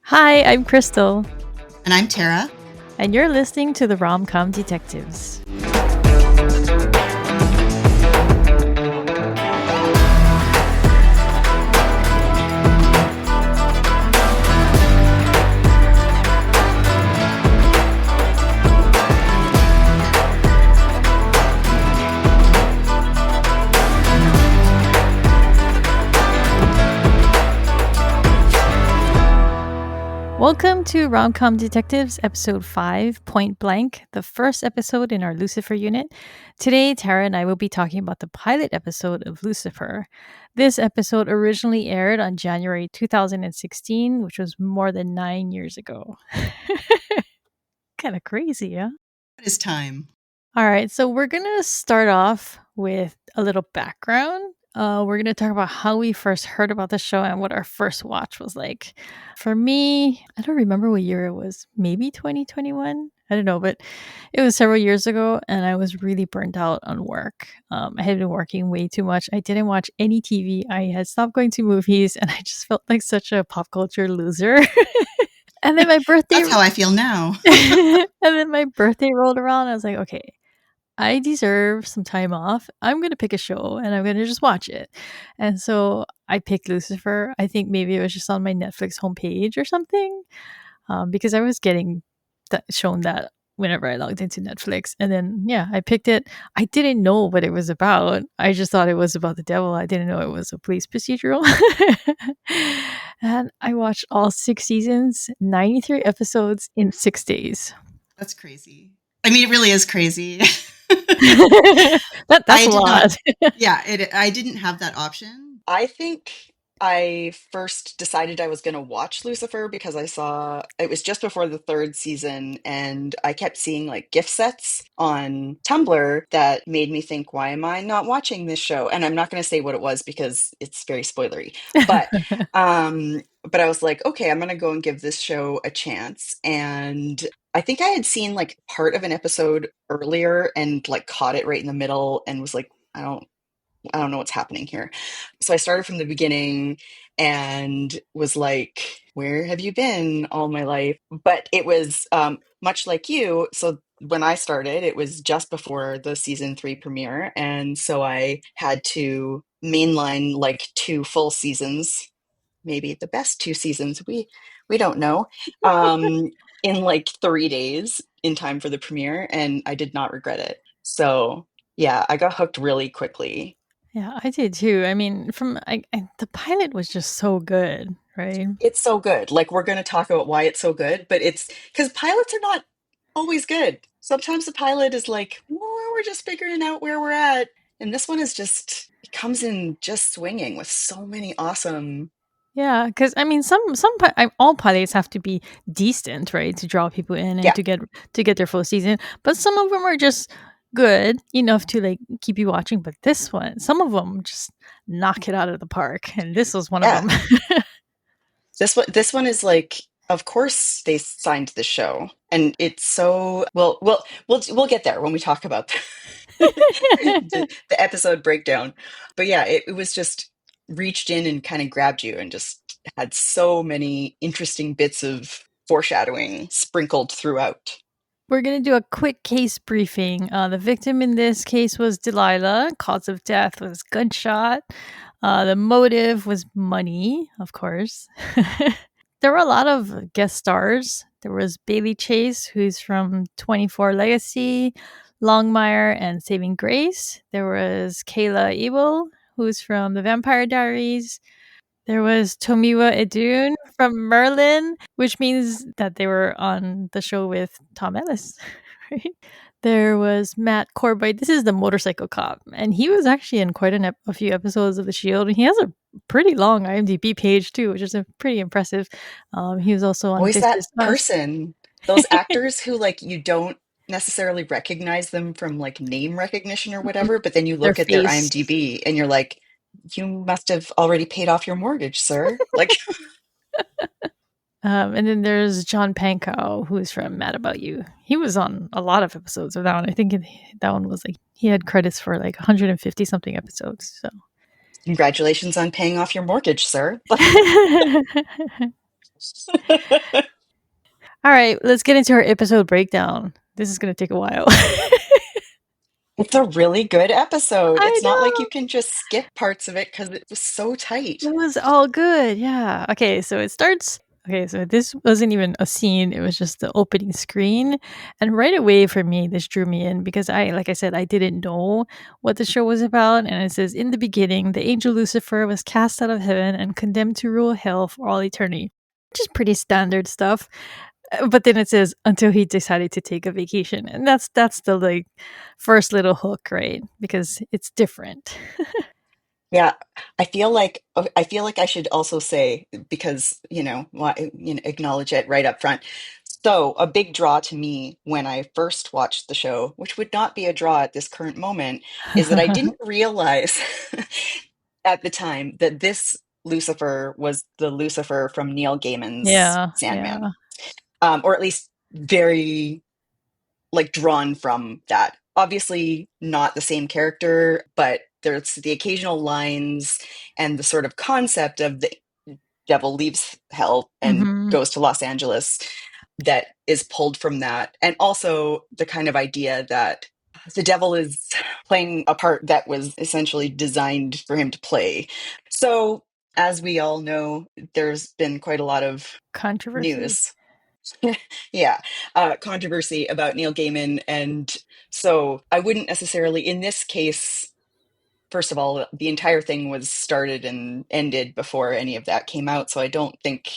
Hi, I'm Crystal, And I'm Tara. and you're listening to the Rom-Com Detectives. Welcome to Rom-Com Detectives, episode 5, Point Blank, the first episode in our Lucifer unit. Today, Tara and I will be talking about the pilot episode of Lucifer. This episode originally aired on January 2016, which was more than 9 years ago. Kind of crazy, yeah? It is time. All right, so we're going to start off with a little background. We're going to talk about how we first heard about the show and what our first watch was like. For me, I don't remember what year it was. Maybe 2021? I don't know, but it was several years ago and I was really burnt out on work. I had been working way too much. I didn't watch any TV. I had stopped going to movies and I just felt like such a pop culture loser. And then my birthday That's how I feel now. and then my birthday rolled around. I was like, okay, I deserve some time off. I'm going to pick a show and I'm going to just watch it. And so I picked Lucifer. I think maybe it was just on my Netflix homepage or something, because I was getting shown that whenever I logged into Netflix. And then, yeah, I picked it. I didn't know what it was about. I just thought it was about the devil. I didn't know it was a police procedural. And I watched all 6 seasons, 93 episodes in 6 days. That's crazy. I mean, it really is crazy. That's a lot. I didn't have that option. I think I first decided I was going to watch Lucifer because I saw it was just before the 3rd season, and I kept seeing like gift sets on Tumblr that made me think, why am I not watching this show? And I'm not going to say what it was because it's very spoilery, but but I was like, okay, I'm going to go and give this show a chance. And I think I had seen like part of an episode earlier and like caught it right in the middle and was like, I don't know what's happening here. So I started from the beginning and was like, where have you been all my life? But it was much like you. So when I started, it was just before the season 3 premiere. And so I had to mainline like 2 full seasons, maybe the best 2 seasons. We don't know. In like 3 days in time for the premiere. And I did not regret it. So yeah, I got hooked really quickly. Yeah, I did too. I mean, the pilot was just so good, right? It's so good. Like, we're going to talk about why it's so good, but it's because pilots are not always good. Sometimes the pilot is like, well, we're just figuring out where we're at. And this one is just, it comes in just swinging with so many awesome. Yeah, because I mean, all pilots have to be decent, right, to draw people in and Yeah. to get their full season. But some of them are just good enough to like keep you watching. But this one, some of them just knock it out of the park, and this was one Yeah. of them. This one is like, of course they signed the show, and it's so we'll get there when we talk about the episode breakdown. But yeah, it was just reached in and kind of grabbed you and just had so many interesting bits of foreshadowing sprinkled throughout. We're going to do a quick case briefing. The victim in this case was Delilah. Cause of death was gunshot. The motive was money, of course. There were a lot of guest stars. There was Bailey Chase, who's from 24 Legacy, Longmire, and Saving Grace. There was Kayla Ebel, who's from The Vampire Diaries. There was Tomiwa Edun from Merlin, which means that they were on the show with Tom Ellis, right? There was Matt Corbett. This is the motorcycle cop, and he was actually in quite a few episodes of The Shield. And he has a pretty long IMDb page too, which is pretty impressive. He was also on. Always This that Is Us. person, those actors who like you don't necessarily recognize them from like name recognition or whatever, but then you look at their face. IMDb and you're like, you must have already paid off your mortgage, sir. Like, And then there's John Pankow, who's from Mad About You. He was on a lot of episodes of that one. I think that one was like, he had credits for like 150 something episodes. So congratulations on paying off your mortgage, sir. All right, let's get into our episode breakdown. This is going to take a while. It's a really good episode. I It's not like you know. can just skip parts of it because it was so tight. It was all good. Yeah. Okay, so it starts. Okay, so this wasn't even a scene, it was just the opening screen. And right away for me, this drew me in because like I said, I didn't know what the show was about. And it says, in the beginning, the angel Lucifer was cast out of heaven and condemned to rule hell for all eternity. Just pretty standard stuff. But then it says until he decided to take a vacation. And that's the like first little hook, right? Because it's different. Yeah, I feel like I should also say because acknowledge it right up front. So a big draw to me when I first watched the show, which would not be a draw at this current moment, is that I didn't realize at the time that this Lucifer was the Lucifer from Neil Gaiman's Yeah, Sandman, yeah. or at least very like drawn from that. Obviously, not the same character, but there's the occasional lines and the sort of concept of the devil leaves hell and Mhm. goes to Los Angeles that is pulled from that. And also the kind of idea that the devil is playing a part that was essentially designed for him to play. So, as we all know, there's been quite a lot of Controversy. news. Yeah, controversy about Neil Gaiman. And so I wouldn't necessarily, in this case, first of all, the entire thing was started and ended before any of that came out. So I don't think,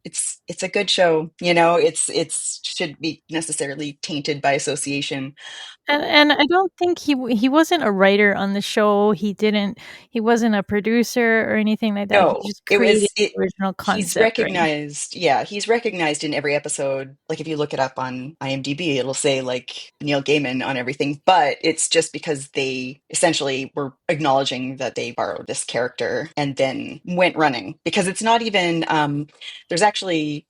it's a good show. It's should be necessarily tainted by association. And I don't think he wasn't a writer on the show. He wasn't a producer or anything like that. He No, just created the original he's concept, right? recognized. Yeah, he's recognized in every episode. Like if you look it up on IMDb, it'll say like Neil Gaiman on everything, but it's just because they essentially were acknowledging that they borrowed this character and then went running because it's not even there's actually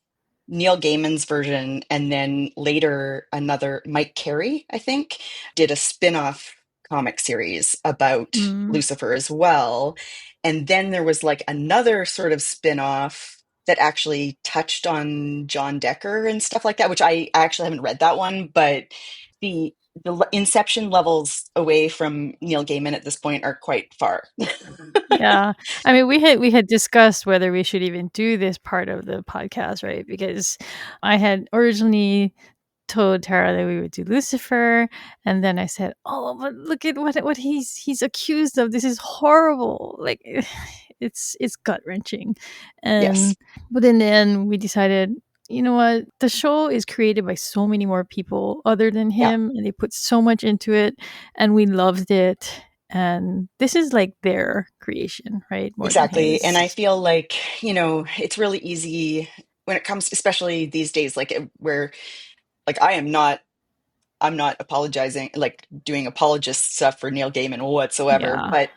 Neil Gaiman's version and then later another Mike Carey, I think, did a spin-off comic series about Mm, Lucifer as well. And then there was like another sort of spin-off that actually touched on John Decker and stuff like that, which I actually haven't read that one, but the inception levels away from Neil Gaiman at this point are quite far. yeah. I mean, we had discussed whether we should even do this part of the podcast, right? Because I had originally told Tara that we would do Lucifer, and then I said, "Oh, but look at what he's accused of. This is horrible. Like, it's gut wrenching." Yes. And but in the end, we decided, you know what? The show is created by so many more people other than Yeah. him, and they put so much into it, and we loved it. And this is like their creation, right? More than Exactly. And I his. feel like, it's really easy when it comes, especially these days, like where like I'm not apologizing, like doing apologist stuff for Neil Gaiman whatsoever, Yeah, but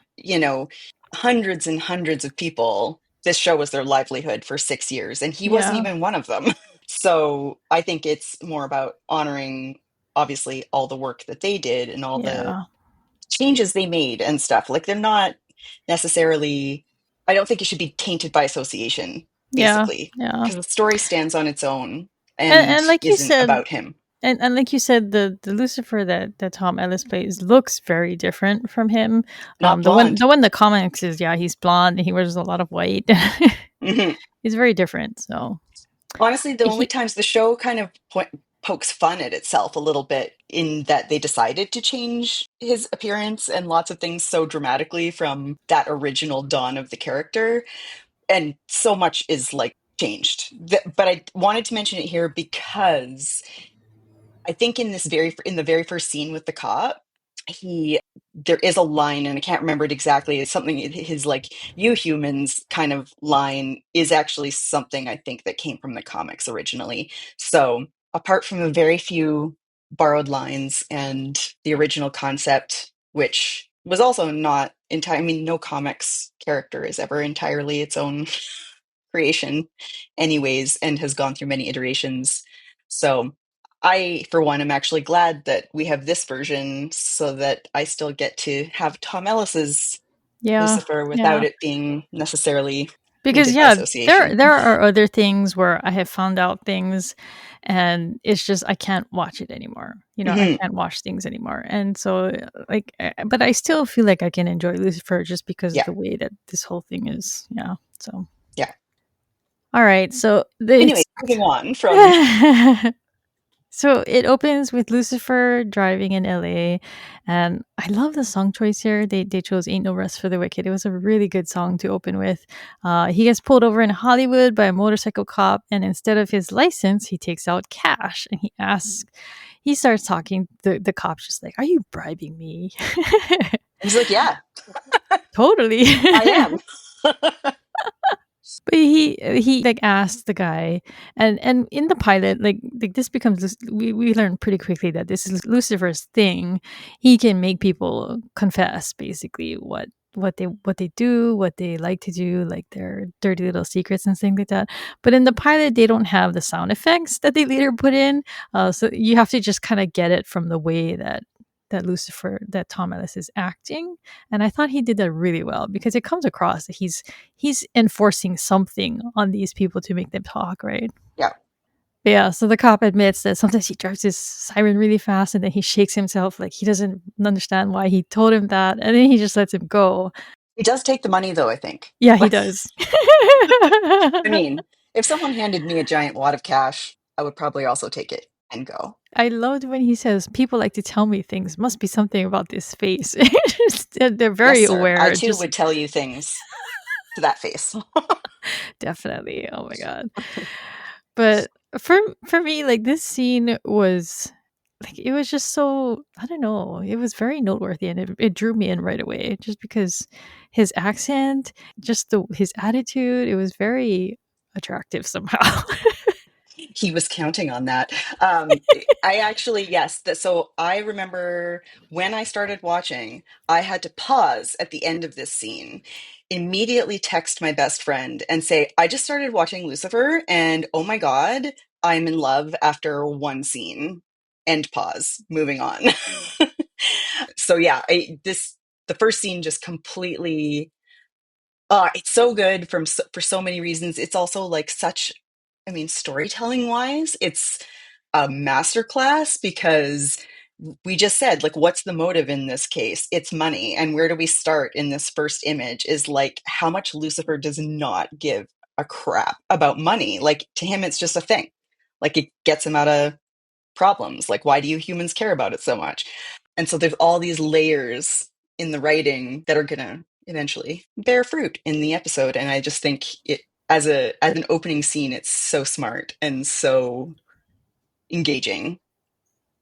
hundreds and hundreds of people, this show was their livelihood for 6 years, and he wasn't yeah, even one of them. So I think it's more about honoring obviously all the work that they did and all the yeah, changes they made and stuff. Like they're not necessarily, I don't think it should be tainted by association, yeah, basically, yeah. because the story stands on its own and And like you isn't said, about him. and like you said, the Lucifer that Tom Ellis plays looks very different from him. Not The one blonde. the one in the comics is, yeah, he's blonde and he wears a lot of white. Mhm. He's very different. So Honestly, the only he, times the show kind of pokes fun at itself a little bit in that they decided to change his appearance and lots of things so dramatically from that original dawn of the character. And so much is like changed. But I wanted to mention it here because I think in the very first scene with the cop, he there is a line, and I can't remember it exactly. It's something his like "you humans" kind of line is actually something I think that came from the comics originally. So apart from a very few borrowed lines and the original concept, which was also not entire. I mean, no comics character is ever entirely its own creation anyways and has gone through many iterations. So I, for one, am actually glad that we have this version so that I still get to have Tom Ellis's yeah, Lucifer without yeah. it being necessarily Because Needed by association. there are other things where I have found out things, and it's just I can't watch it anymore. I Hmm. can't watch things anymore, and so but I still feel like I can enjoy Lucifer just because of Yeah. the way that this whole thing is. Yeah. So Yeah. all right, so Anyway, moving on from So it opens with Lucifer driving in LA, and I love the song choice here. They chose "Ain't No Rest for the Wicked." It was a really good song to open with. He gets pulled over in Hollywood by a motorcycle cop, and instead of his license, he takes out cash and he starts talking. The cop's just like, "Are you bribing me?" he's like, yeah, Totally. I am. But he like asked the guy, and in the pilot, like this becomes we learn pretty quickly that this is Lucifer's thing. He can make people confess basically what they do, what they like to do, like their dirty little secrets and things like that. But in the pilot, they don't have the sound effects that they later put in, so you have to just kind of get it from the way that Tom Ellis is acting. And I thought he did that really well because it comes across that he's enforcing something on these people to make them talk, right? Yeah. But yeah, so the cop admits that sometimes he drives his siren really fast and then he shakes himself like he doesn't understand why he told him that, and then he just lets him go. He does take the money, though, I think. Yeah, he does. I mean, if someone handed me a giant wad of cash, I would probably also take it and go. I loved when he says, "People like to tell me things. Must be something about this face." They're Yes, very sir. I aware. too Just would tell you things to that face. definitely. Oh my god. But for me, like this scene was like it was just so I don't know. It was very noteworthy and it drew me in right away just because his accent, just his attitude, it was very attractive somehow. He was counting on that. I actually, yes. So I remember when I started watching, I had to pause at the end of this scene, immediately text my best friend and say, I just started watching Lucifer, and oh my God, I'm in love after one scene. End pause, moving on. So yeah, the first scene just completely it's so good for so many reasons. It's also like such, I mean, storytelling wise, it's a masterclass because we just said, like, what's the motive in this case? It's money. And where do we start in this first image is like how much Lucifer does not give a crap about money. Like, to him, it's just a thing. Like, it gets him out of problems. Like, why do you humans care about it so much? And so there's all these layers in the writing that are gonna eventually bear fruit in the episode. And I just think it as an opening scene, it's so smart and so engaging.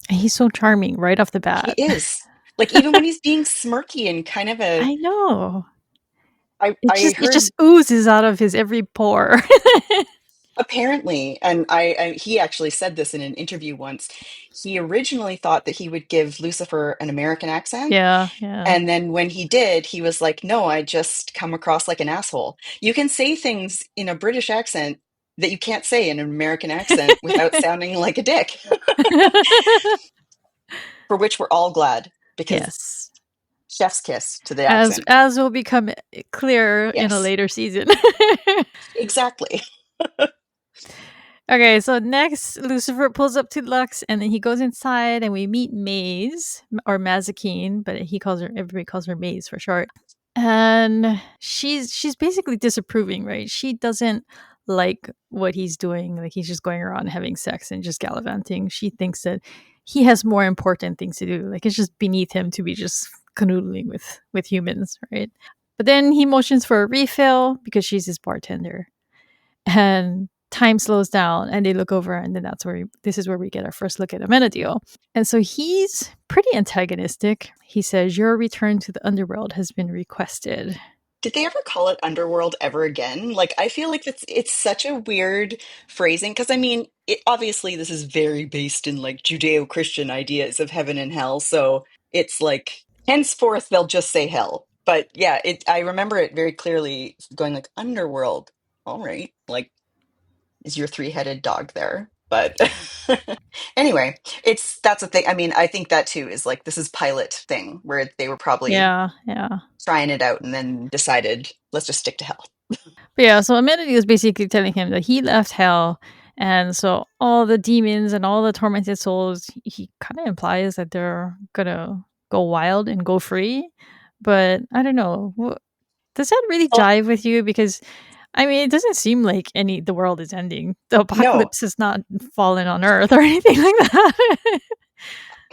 He's so charming right off the He bat. is. Like even when he's being smirky and kind of a I know. I It heard just oozes out of his every pore. apparently, and he actually said this in an interview once. He originally thought that he would give Lucifer an American accent. Yeah, yeah. And then when he did, he was like, no, I just come across like an asshole. You can say things in a British accent that you can't say in an American accent without sounding like a dick, for which we're all glad because Yes. chef's kiss to the As accent. as will become clear in a Yes, later season. exactly. Okay, so next Lucifer pulls up to Lux and then he goes inside and we meet Maze or Mazikeen, but everybody calls her Maze for short. And she's basically disapproving, right? She doesn't like what he's doing. Like he's just going around having sex and just gallivanting. She thinks that he has more important things to do. Like it's just beneath him to be just canoodling with humans, right? But then he motions for a refill because she's his bartender. And time slows down and they look over and then this is where we get our first look at Amenadiel. And so he's pretty antagonistic. He says, "Your return to the underworld has been requested." Did they ever call it underworld ever again? Like, I feel like it's such a weird phrasing because I mean, obviously this is very based in like Judeo-Christian ideas of heaven and hell, so it's like henceforth they'll just say hell. But yeah, I remember it very clearly going like underworld. All right, like is your three-headed dog there? But anyway, that's a thing. I mean, I think that too is like this is pilot thing where they were probably Yeah, yeah. trying it out and then decided let's just stick to hell. But yeah, so Amenity is basically telling him that he left hell, and so all the demons and all the tormented souls, he kind of implies that they're gonna go wild and go free. But I don't know. Does that really Well, jive with you? Because I mean, it doesn't seem like the world is ending. The no, apocalypse has not fallen on Earth or anything like that.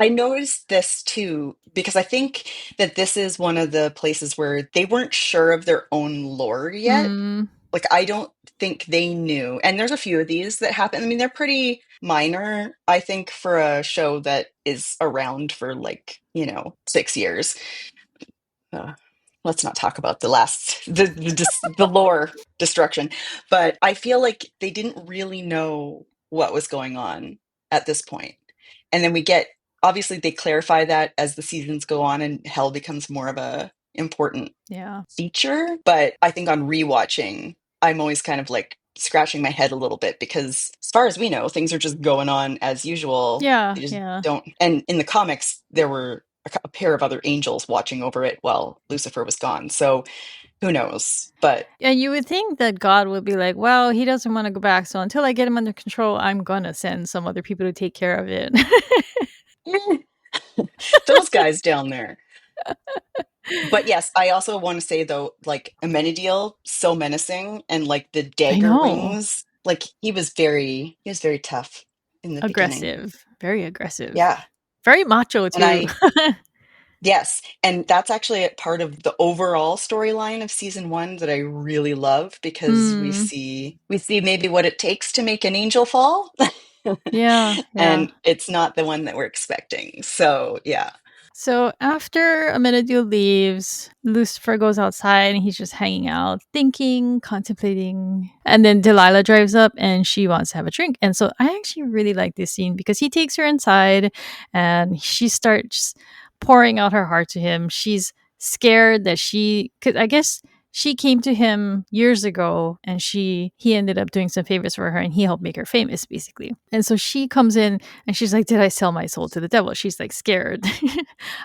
I noticed this too because I think that this is one of the places where they weren't sure of their own lore yet. Mm, Like, I don't think they knew. And there's a few of these that happen. I mean, they're pretty minor, I think, for a show that is around for like, 6 years. Uh, let's not talk about the last the lore destruction. But I feel like they didn't really know what was going on at this point. And then we get obviously they clarify that as the seasons go on and hell becomes more of a important yeah, feature. But I think on rewatching, I'm always kind of like scratching my head a little bit because as far as we know, things are just going on as usual. yeah, They just yeah. don't. And in the comics, there were a pair of other angels watching over it while Lucifer was gone. So who knows? But Yeah, you would think that God would be like, well, he doesn't want to go back, so until I get him under control, I'm gonna send some other people to take care of it. eh, those guys down there. But yes, I also want to say though, like Amenadiel, so menacing, and like the I dagger know. wings, like he was very tough in the beginning. Aggressive. Very aggressive. Yeah. Very macho And too. yes, and that's actually a part of the overall storyline of season one that I really love because we Hmm. see maybe what it takes to make an angel fall. Yeah, yeah. And it's not the one that we're expecting. So yeah. So after Amenadiel leaves, Lucifer goes outside and he's just hanging out, thinking, contemplating. And then Delilah drives up and she wants to have a drink. And so I actually really like this scene because he takes her inside and she starts pouring out her heart to him. She's scared that because I guess she came to him years ago and he ended up doing some favors for her and he helped make her famous basically. And so she comes in and she's like, did I sell my soul to the devil? She's like scared.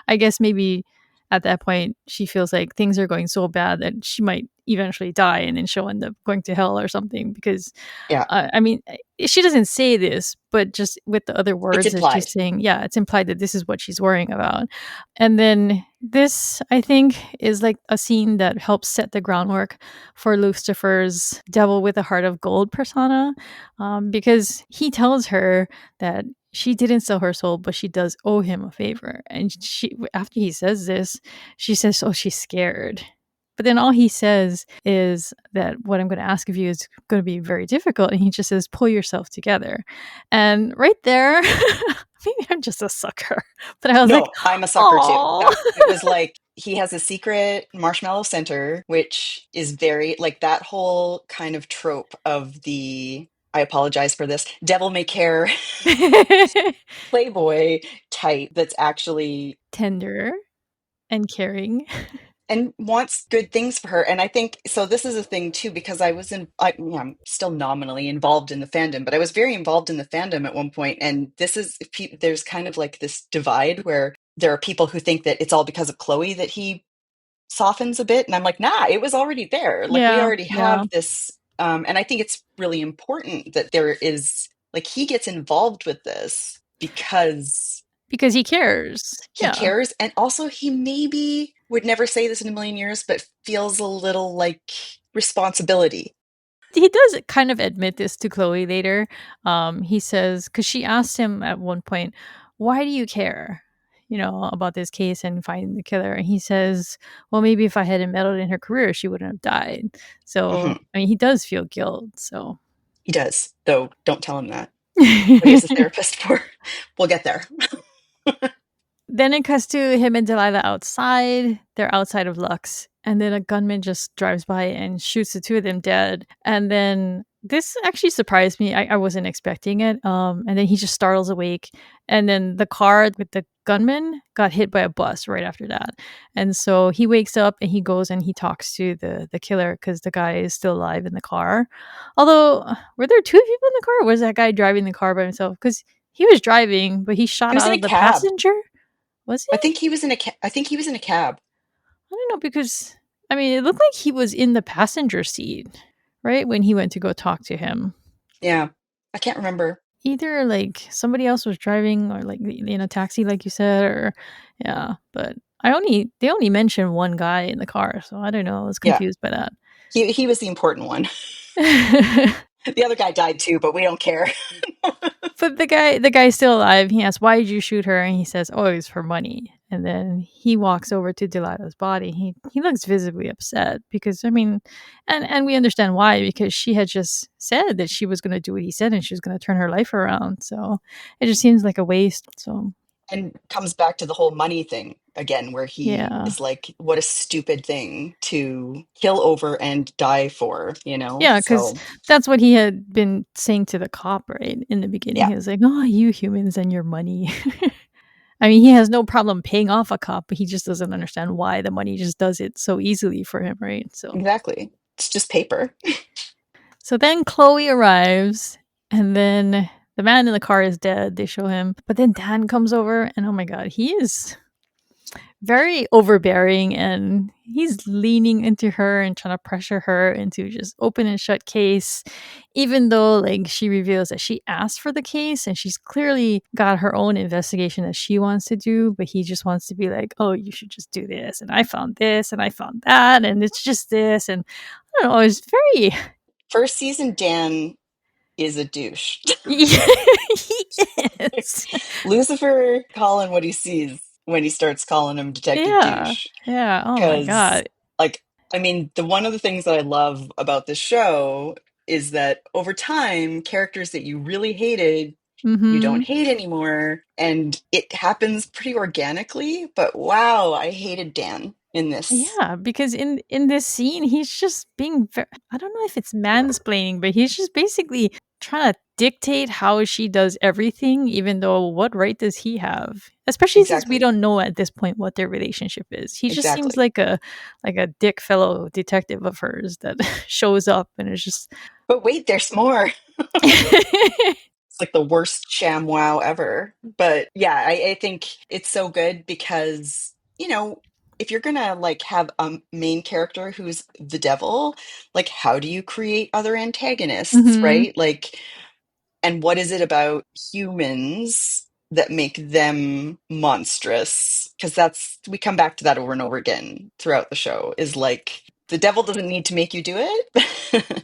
I guess maybe at that point she feels like things are going so bad that she might eventually die and then she'll end up going to hell or something because Yeah. I mean, she doesn't say this, but just with the other It's words that she's implied. saying, yeah, it's implied that this is what she's worrying about. And then this, I think, is like a scene that helps set the groundwork for Lucifer's devil with a heart of gold persona, because he tells her that she didn't sell her soul, but she does owe him a favor. And after he says this, she says, "Oh, she's scared." But then all he says is that what I'm going to ask of you is going to be very difficult. And he just says, pull yourself together. And right there, maybe I'm just a sucker. But I was like, No, I'm a sucker too. oh, That it was like he has a secret marshmallow center, which is very like that whole kind of trope of the I apologize for this devil may care playboy type that's actually tender and caring. and wants good things for her. And I think so. This is a thing too because I'm still nominally involved in the fandom, but I was very involved in the fandom at one point. And this is there's kind of like this divide where there are people who think that it's all because of Chloe that he softens a bit, and I'm like, nah, it was already there. Like we Yeah, already yeah. have this. And I think it's really important that there is like he gets involved with this because Because he cares. he Yeah. cares, and also he maybe would never say this in a million years but feels a little like responsibility. He does kind of admit this to Chloe later. He says, because she asked him at one point, why do you care? About this case and finding the killer. And he says, well, maybe if I hadn't meddled in her career, she wouldn't have died. So, Hmm. I mean, he does feel guilt. So, He does, though. Don't tell him that. What he has a therapist for. We'll get there. then it cuts to him and Delilah outside. They're outside of Lux. And then a gunman just drives by and shoots the two of them dead. And then this actually surprised me. I wasn't expecting it. And then he just startles awake. And then the car with the gunman got hit by a bus right after that. And so he wakes up and he goes and he talks to the killer because the guy is still alive in the car. Although, were there two people in the car? Or was that guy driving the car by himself? Because he was driving, but he He shot was out in a of the cab. passenger. Was he? I think he was in a cab. I don't know because I mean, it looked like he was in the passenger seat, right? When he went to go talk to him. Yeah. I can't remember. Either like somebody else was driving or like in a taxi, like you said, or yeah. But they only mentioned one guy in the car, so I don't know. I was Yeah. confused by that. He was the important one. The other guy died too, but we don't care. But the guy's still alive. He asks, "Why did you shoot her?" And he says, "Oh, it was for money." And then he walks over to Delilah's body. He looks visibly upset because I mean, and we understand why, because she had just said that she was going to do what he said and she was going to turn her life around. So it just seems like a waste. So And comes back to the whole money thing again, where he yeah, is like, what a stupid thing to kill over and die for, yeah, because So, that's what he had been saying to the cop right in the beginning. yeah, He was like, "Oh, you humans and your money." I mean, he has no problem paying off a cop, but he just doesn't understand why the money just does it so easily for him, right? exactly. It's just paper. So then Chloe arrives, and then the man in the car is dead. They show him, but then Dan comes over, and oh my god, he is very overbearing, and he's leaning into her and trying to pressure her into just open and shut case, even though like she reveals that she asked for the case and she's clearly got her own investigation that she wants to do, but he just wants to be like, oh, you should just do this, and I found this and I found that, and it's just this, and I don't know, it's very First season, Dan is a douche. he is. Lucifer calling what he sees when he starts calling him Detective Yeah, Douche. yeah, oh my Because, god. like, I mean, the one of the things that I love about this show is that over time, characters that you really hated, you don't Mm-hmm. hate anymore. And it happens pretty organically. But wow, I hated Dan in this. Yeah, because in this scene, he's just being I don't know if it's mansplaining, but he's just basically trying to dictate how she does everything, even though what right does he have? Especially since we Exactly. don't know at this point what their relationship is. He just seems Exactly. like a dick fellow detective of hers that shows up and is just But wait, there's more. It's like the worst sham wow ever. But yeah, I think it's so good because, if you're gonna like have a main character who's the devil, like how do you create other antagonists, Mhm. right? Like, and what is it about humans that make them monstrous? Because we come back to that over and over again throughout the show, is like the devil doesn't need to make you do it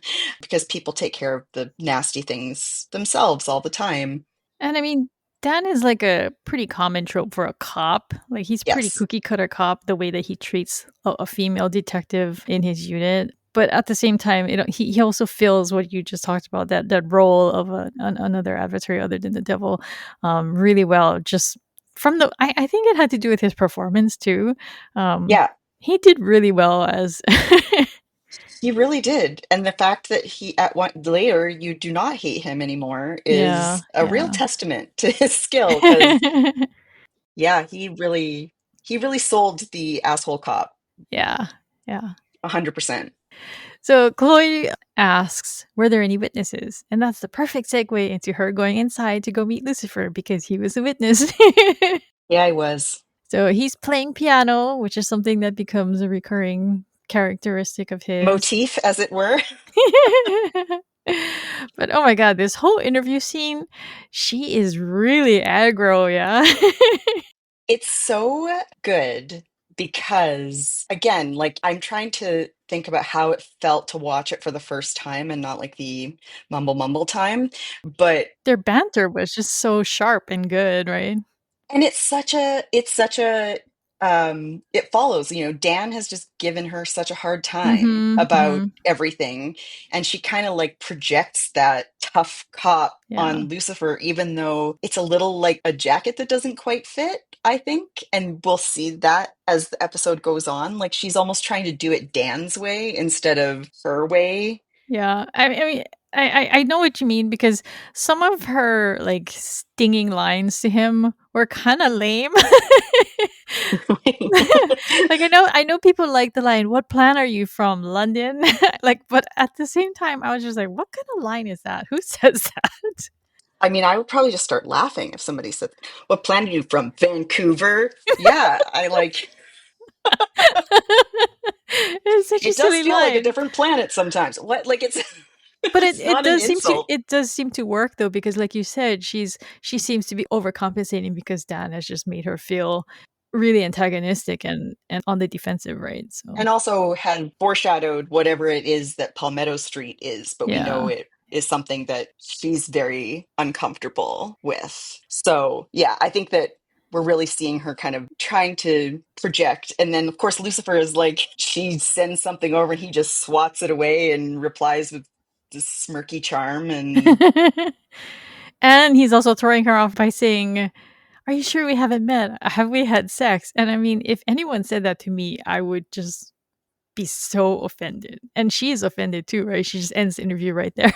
because people take care of the nasty things themselves all the time. And I mean, Dan is like a pretty common trope for a cop. Like he's pretty Yes. cookie cutter cop the way that he treats a female detective in his unit. But at the same time, he also fills what you just talked about, that role of another adversary other than the devil, really well. Just from I think it had to do with his performance too. Um, Yeah, he did really well as he really did. And the fact that he at one later you do not hate him anymore yeah, is a real yeah. testament to his skill because yeah, he really sold the asshole cop Yeah, yeah. 100%. So Chloe asks, were there any witnesses? And that's the perfect segue into her going inside to go meet Lucifer because he was a witness. Yeah, I was. So he's playing piano, which is something that becomes a recurring characteristic of his. Motif, as it were. But oh my god, this whole interview scene, she is really aggro, yeah. It's so good because, again, like I'm trying to think about how it felt to watch it for the first time and not like the mumble time. But Their banter was just so sharp and good, right? and it follows, Dan has just given her such a hard time Mm-hmm. about Mm-hmm. everything, and she kind of like projects that tough cop Yeah. on Lucifer, even though it's a little like a jacket that doesn't quite fit, I think. And we'll see that as the episode goes on. Like she's almost trying to do it Dan's way instead of her way. Yeah, I mean, I know what you mean because some of her like stinging lines to him were kind of lame. Like I know people like the line, "What planet are you from, London?" Like, but at the same time, I was just like, "What kind of line is that? Who says that?" I mean, I would probably just start laughing if somebody said, "What planet are you from? Vancouver?" Yeah, I like. It's such a It does silly feel like a line. different planet sometimes. What? Like it's But it's not an insult. it does seem to work though, because like you said, she seems to be overcompensating because Dan has just made her feel really antagonistic and on the defensive, right? So And also had foreshadowed whatever it is that Palmetto Street is, but we know yeah. it is something that she's very uncomfortable with. So, yeah, I think that we're really seeing her kind of trying to project. And then, of course, Lucifer is like, she sends something over and he just swats it away and replies with this smirky charm. And And he's also throwing her off by saying, "Are you sure we haven't met? Have we had sex?" And I mean, if anyone said that to me, I would just be so offended. And she is offended too, right? She just ends the interview right there.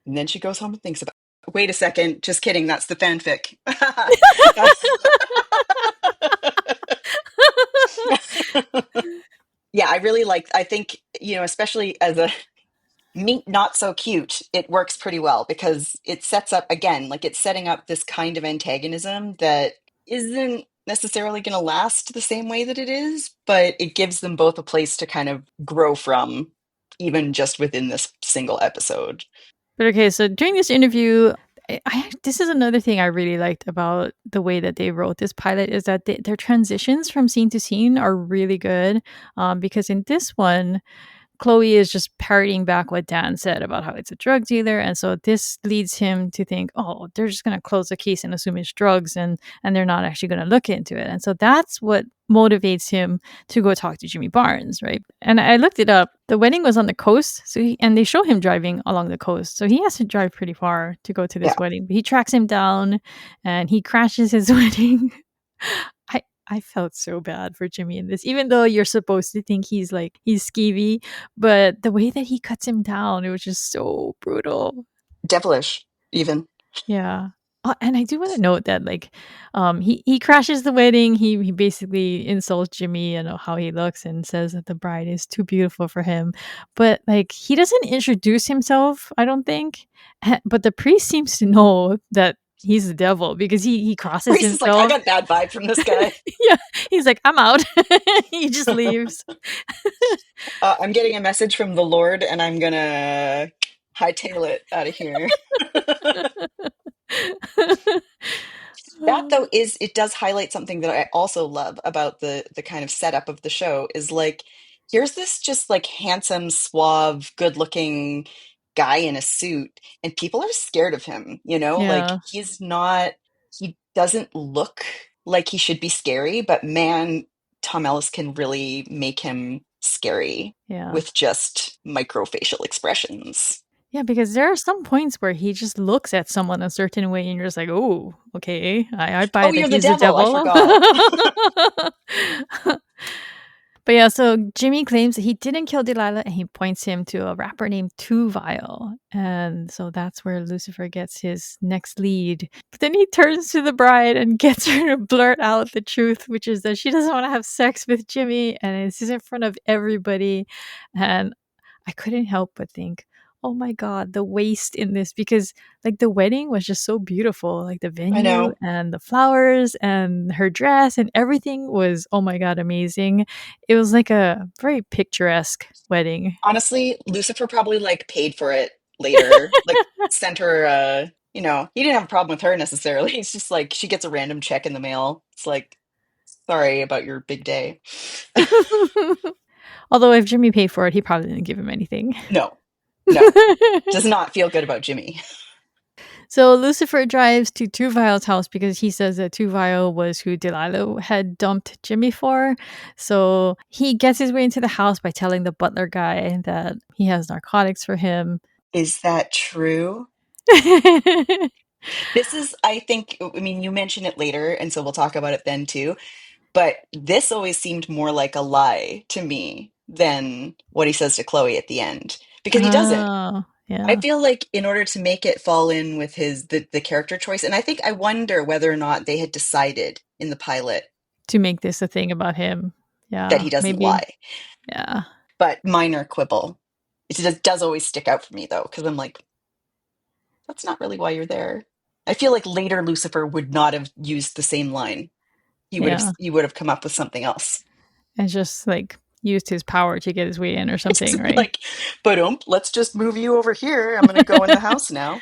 and then she goes home and thinks about it. Wait a second. Just kidding. That's the fanfic. Yeah, I really I think, especially as a meet not so cute, it works pretty well because it sets up, again, like it's setting up this kind of antagonism that isn't necessarily going to last the same way that it is, but it gives them both a place to kind of grow from, even just within this single episode. But okay, so during this interview, this is another thing I really liked about the way that they wrote this pilot is that their transitions from scene to scene are really good. Because in this one, Chloe is just parroting back what Dan said about how it's a drug dealer, and so this leads him to think, oh, they're just going to close the case and assume it's drugs, and they're not actually going to look into it, and so that's what motivates him to go talk to Jimmy Barnes, right? And I looked it up. The wedding was on the coast, and they show him driving along the coast, so he has to drive pretty far to go to this Yeah, wedding. But he tracks him down, and he crashes his wedding. I felt so bad for Jimmy in this, even though you're supposed to think he's skeevy, but the way that he cuts him down, it was just so brutal. devilish, even. Yeah. And I do want to note that he crashes the wedding. He basically insults Jimmy and how he looks and says that the bride is too beautiful for him. But like he doesn't introduce himself, I don't think. But the priest seems to know that he's the devil because he crosses Reese is like, I himself. got bad vibe from this guy. Yeah, he's like, I'm out. He just leaves. I'm getting a message from the Lord and I'm gonna hightail it out of here. That though is it does highlight something that I also love about the kind of setup of the show is like here's this just like handsome, suave, good-looking guy in a suit and people are scared of him, like Yeah, he doesn't look like he should be scary, but man, Tom Ellis can really make him scary yeah. with just microfacial expressions. Yeah, because there are some points where he just looks at someone a certain way and you're just like, oh, okay, I buy Oh, that you're the he's the devil. I devil. forgot. But yeah, so Jimmy claims that he didn't kill Delilah and he points him to a rapper named Two Vile. And so that's where Lucifer gets his next lead. But then he turns to the bride and gets her to blurt out the truth, which is that she doesn't want to have sex with Jimmy. And this is in front of everybody. And I couldn't help but think, oh my God, the waste in this, because like the wedding was just so beautiful. Like the I venue know. and the flowers and her dress and everything was, oh my God, amazing. It was like a very picturesque wedding. Honestly, Lucifer probably like paid for it later, like sent her he didn't have a problem with her necessarily. It's just like she gets a random check in the mail. It's like, sorry about your big day. Although if Jimmy paid for it, he probably didn't give him anything. No, no. Does not feel good about Jimmy. So Lucifer drives to Tuvile's house because he says that Tuvile was who Delilah had dumped Jimmy for. So he gets his way into the house by telling the butler guy that he has narcotics for him. Is that true? This is, I think, I mean, you mention it later, and so we'll talk about it then too. But this always seemed more like a lie to me than what he says to Chloe at the end, because he doesn't. Oh, I yeah. feel like in order to make it fall in with the character choice, and I wonder whether or not they had decided in the pilot To make this a thing about him. that Yeah, he doesn't maybe. lie. Yeah. But minor quibble. It does always stick out for me though, because I'm like, that's not really why you're there. I feel like later Lucifer would not have used the same line. He would have Yeah. he would have come up with something else. And just like used his power to get his way in or something, It's right? like, but let's just move you over here. I'm going to go in the house now.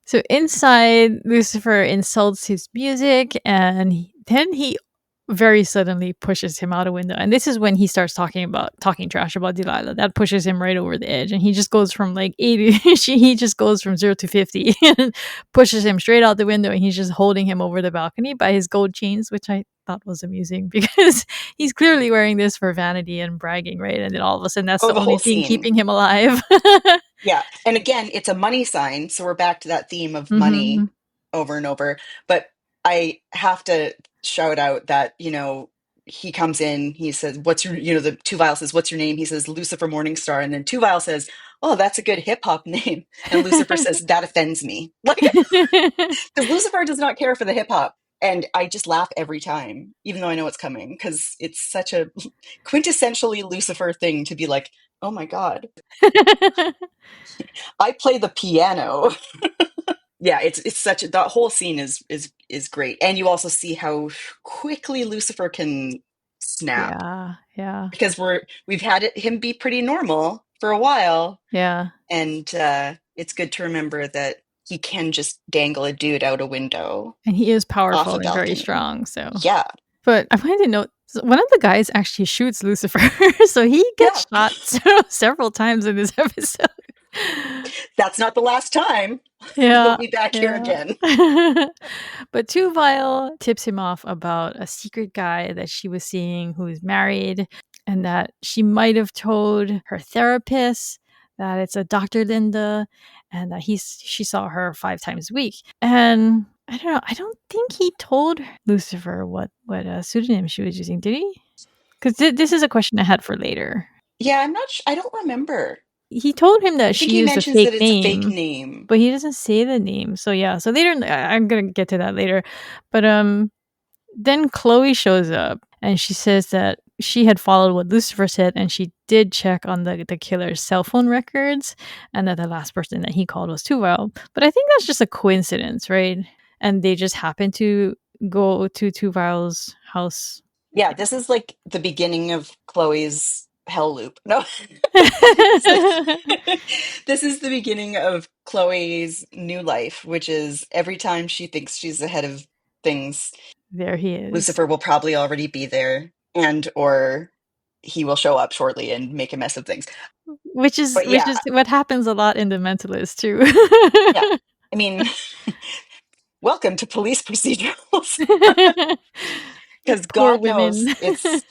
So inside, Lucifer insults his music, and then he very suddenly pushes him out a window. And this is when he starts talking trash about Delilah. That pushes him right over the edge, and he just goes from like 80. He just goes from 0 to 50 and pushes him straight out the window. And he's just holding him over the balcony by his gold chains, which I thought was amusing because he's clearly wearing this for vanity and bragging, right? And then all of a sudden, that's Oh, the the only whole thing scene. keeping him alive. Yeah. And again, it's a money sign. So we're back to that theme of money hmm over and over. But I have to shout out that, he comes in, he says, what's your, the Tuvile says, what's your name? He says, Lucifer Morningstar. And then Tuvile says, oh, that's a good hip hop name. And Lucifer says, that offends me. Like, because Lucifer does not care for the hip hop. And I just laugh every time, even though I know it's coming, because it's such a quintessentially Lucifer thing to be like, oh my God, I play the piano. Yeah, it's such that whole scene is great. And you also see how quickly Lucifer can snap Yeah, yeah, because we've had him be pretty normal for a while, yeah. and it's good to remember that he can just dangle a dude out a window And he is off powerful a and very balcony. strong, so Yeah. but I wanted to note one of the guys actually shoots Lucifer, so he Yeah. gets shot several times in this episode. That's not the last time. He'll Yeah, be back here yeah. again. But Tuvile tips him off about a secret guy that she was seeing who's married, and that she might have told her therapist that it's a Dr. Linda, and that she saw her 5 times a week. And I don't know. I don't think he told Lucifer what pseudonym she was using, did he? Because this is a question I had for later. Yeah, I'm not I don't remember. He told him that I think she he used a mentions fake that it's a fake name, name. but he doesn't say the name. So yeah, so later I'm gonna get to that later. But then Chloe shows up and she says that she had followed what Lucifer said, and she did check on the killer's cell phone records, and that the last person that he called was Tuvile. But I think that's just a coincidence, right? And they just happened to go to Tuvile's house. Yeah, this is like the beginning of Chloe's hell loop. No. It's like this is the beginning of Chloe's new life, which is every time she thinks she's ahead of things, There he is. Lucifer will probably already be there, and or he will show up shortly and make a mess of things. But Which yeah, is what happens a lot in The Mentalist too. yeah. I mean, welcome to police procedurals. The Because poor God women. knows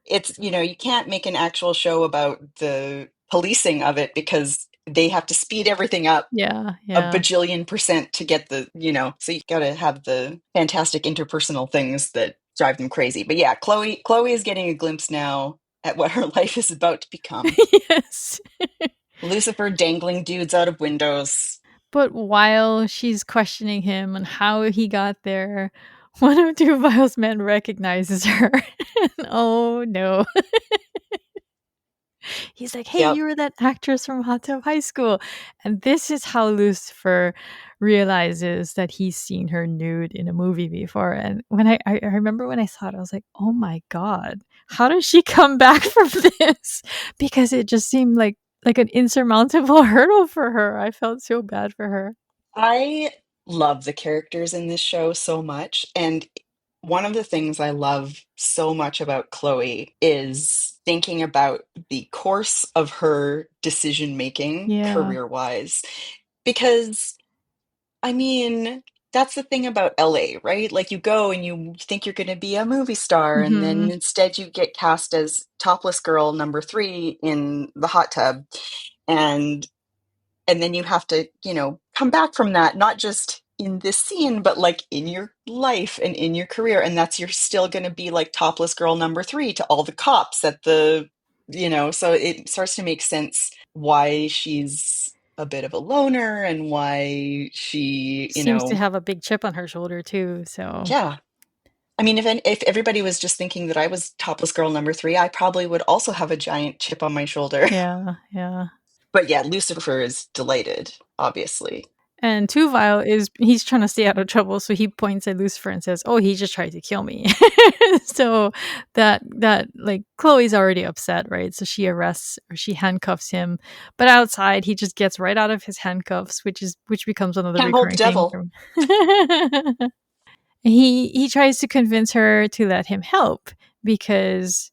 it's you can't make an actual show about the policing of it because they have to speed everything up Yeah, a yeah. bajillion percent to get so you got to have the fantastic interpersonal things that drive them crazy. But yeah, Chloe is getting a glimpse now at what her life is about to become. Yes. Lucifer dangling dudes out of windows. But while she's questioning him on how he got there, one of Duval's men recognizes her. Oh no. He's like, "Hey, Yep. you were that actress from Hot Tub High School." And this is how Lucifer realizes that he's seen her nude in a movie before. And when I remember when I saw it, I was like, "Oh my god, how does she come back from this?" Because it just seemed like an insurmountable hurdle for her. I felt so bad for her. I love the characters in this show so much. And one of the things I love so much about Chloe is thinking about the course of her decision making Yeah. career wise. Because, I mean, that's the thing about LA, right? Like you go and you think you're going to be a movie star, and then Mhm. instead you get cast as topless girl number 3 in the hot tub. And then you have to come back from that, not just in this scene but like in your life and in your career, and that's you're still going to be like topless girl number 3 to all the cops at the so it starts to make sense why she's a bit of a loner and why she Seems to have a big chip on her shoulder too, so yeah. I mean, if everybody was just thinking that I was topless girl number 3, I probably would also have a giant chip on my shoulder. yeah, yeah. But yeah, Lucifer is delighted, obviously. And Tuvile he's trying to stay out of trouble, so he points at Lucifer and says, "Oh, he just tried to kill me." So that like Chloe's already upset, right? So she arrests or she handcuffs him, but outside he just gets right out of his handcuffs, which becomes another Can't hold the recurring thing. devil. He tries to convince her to let him help because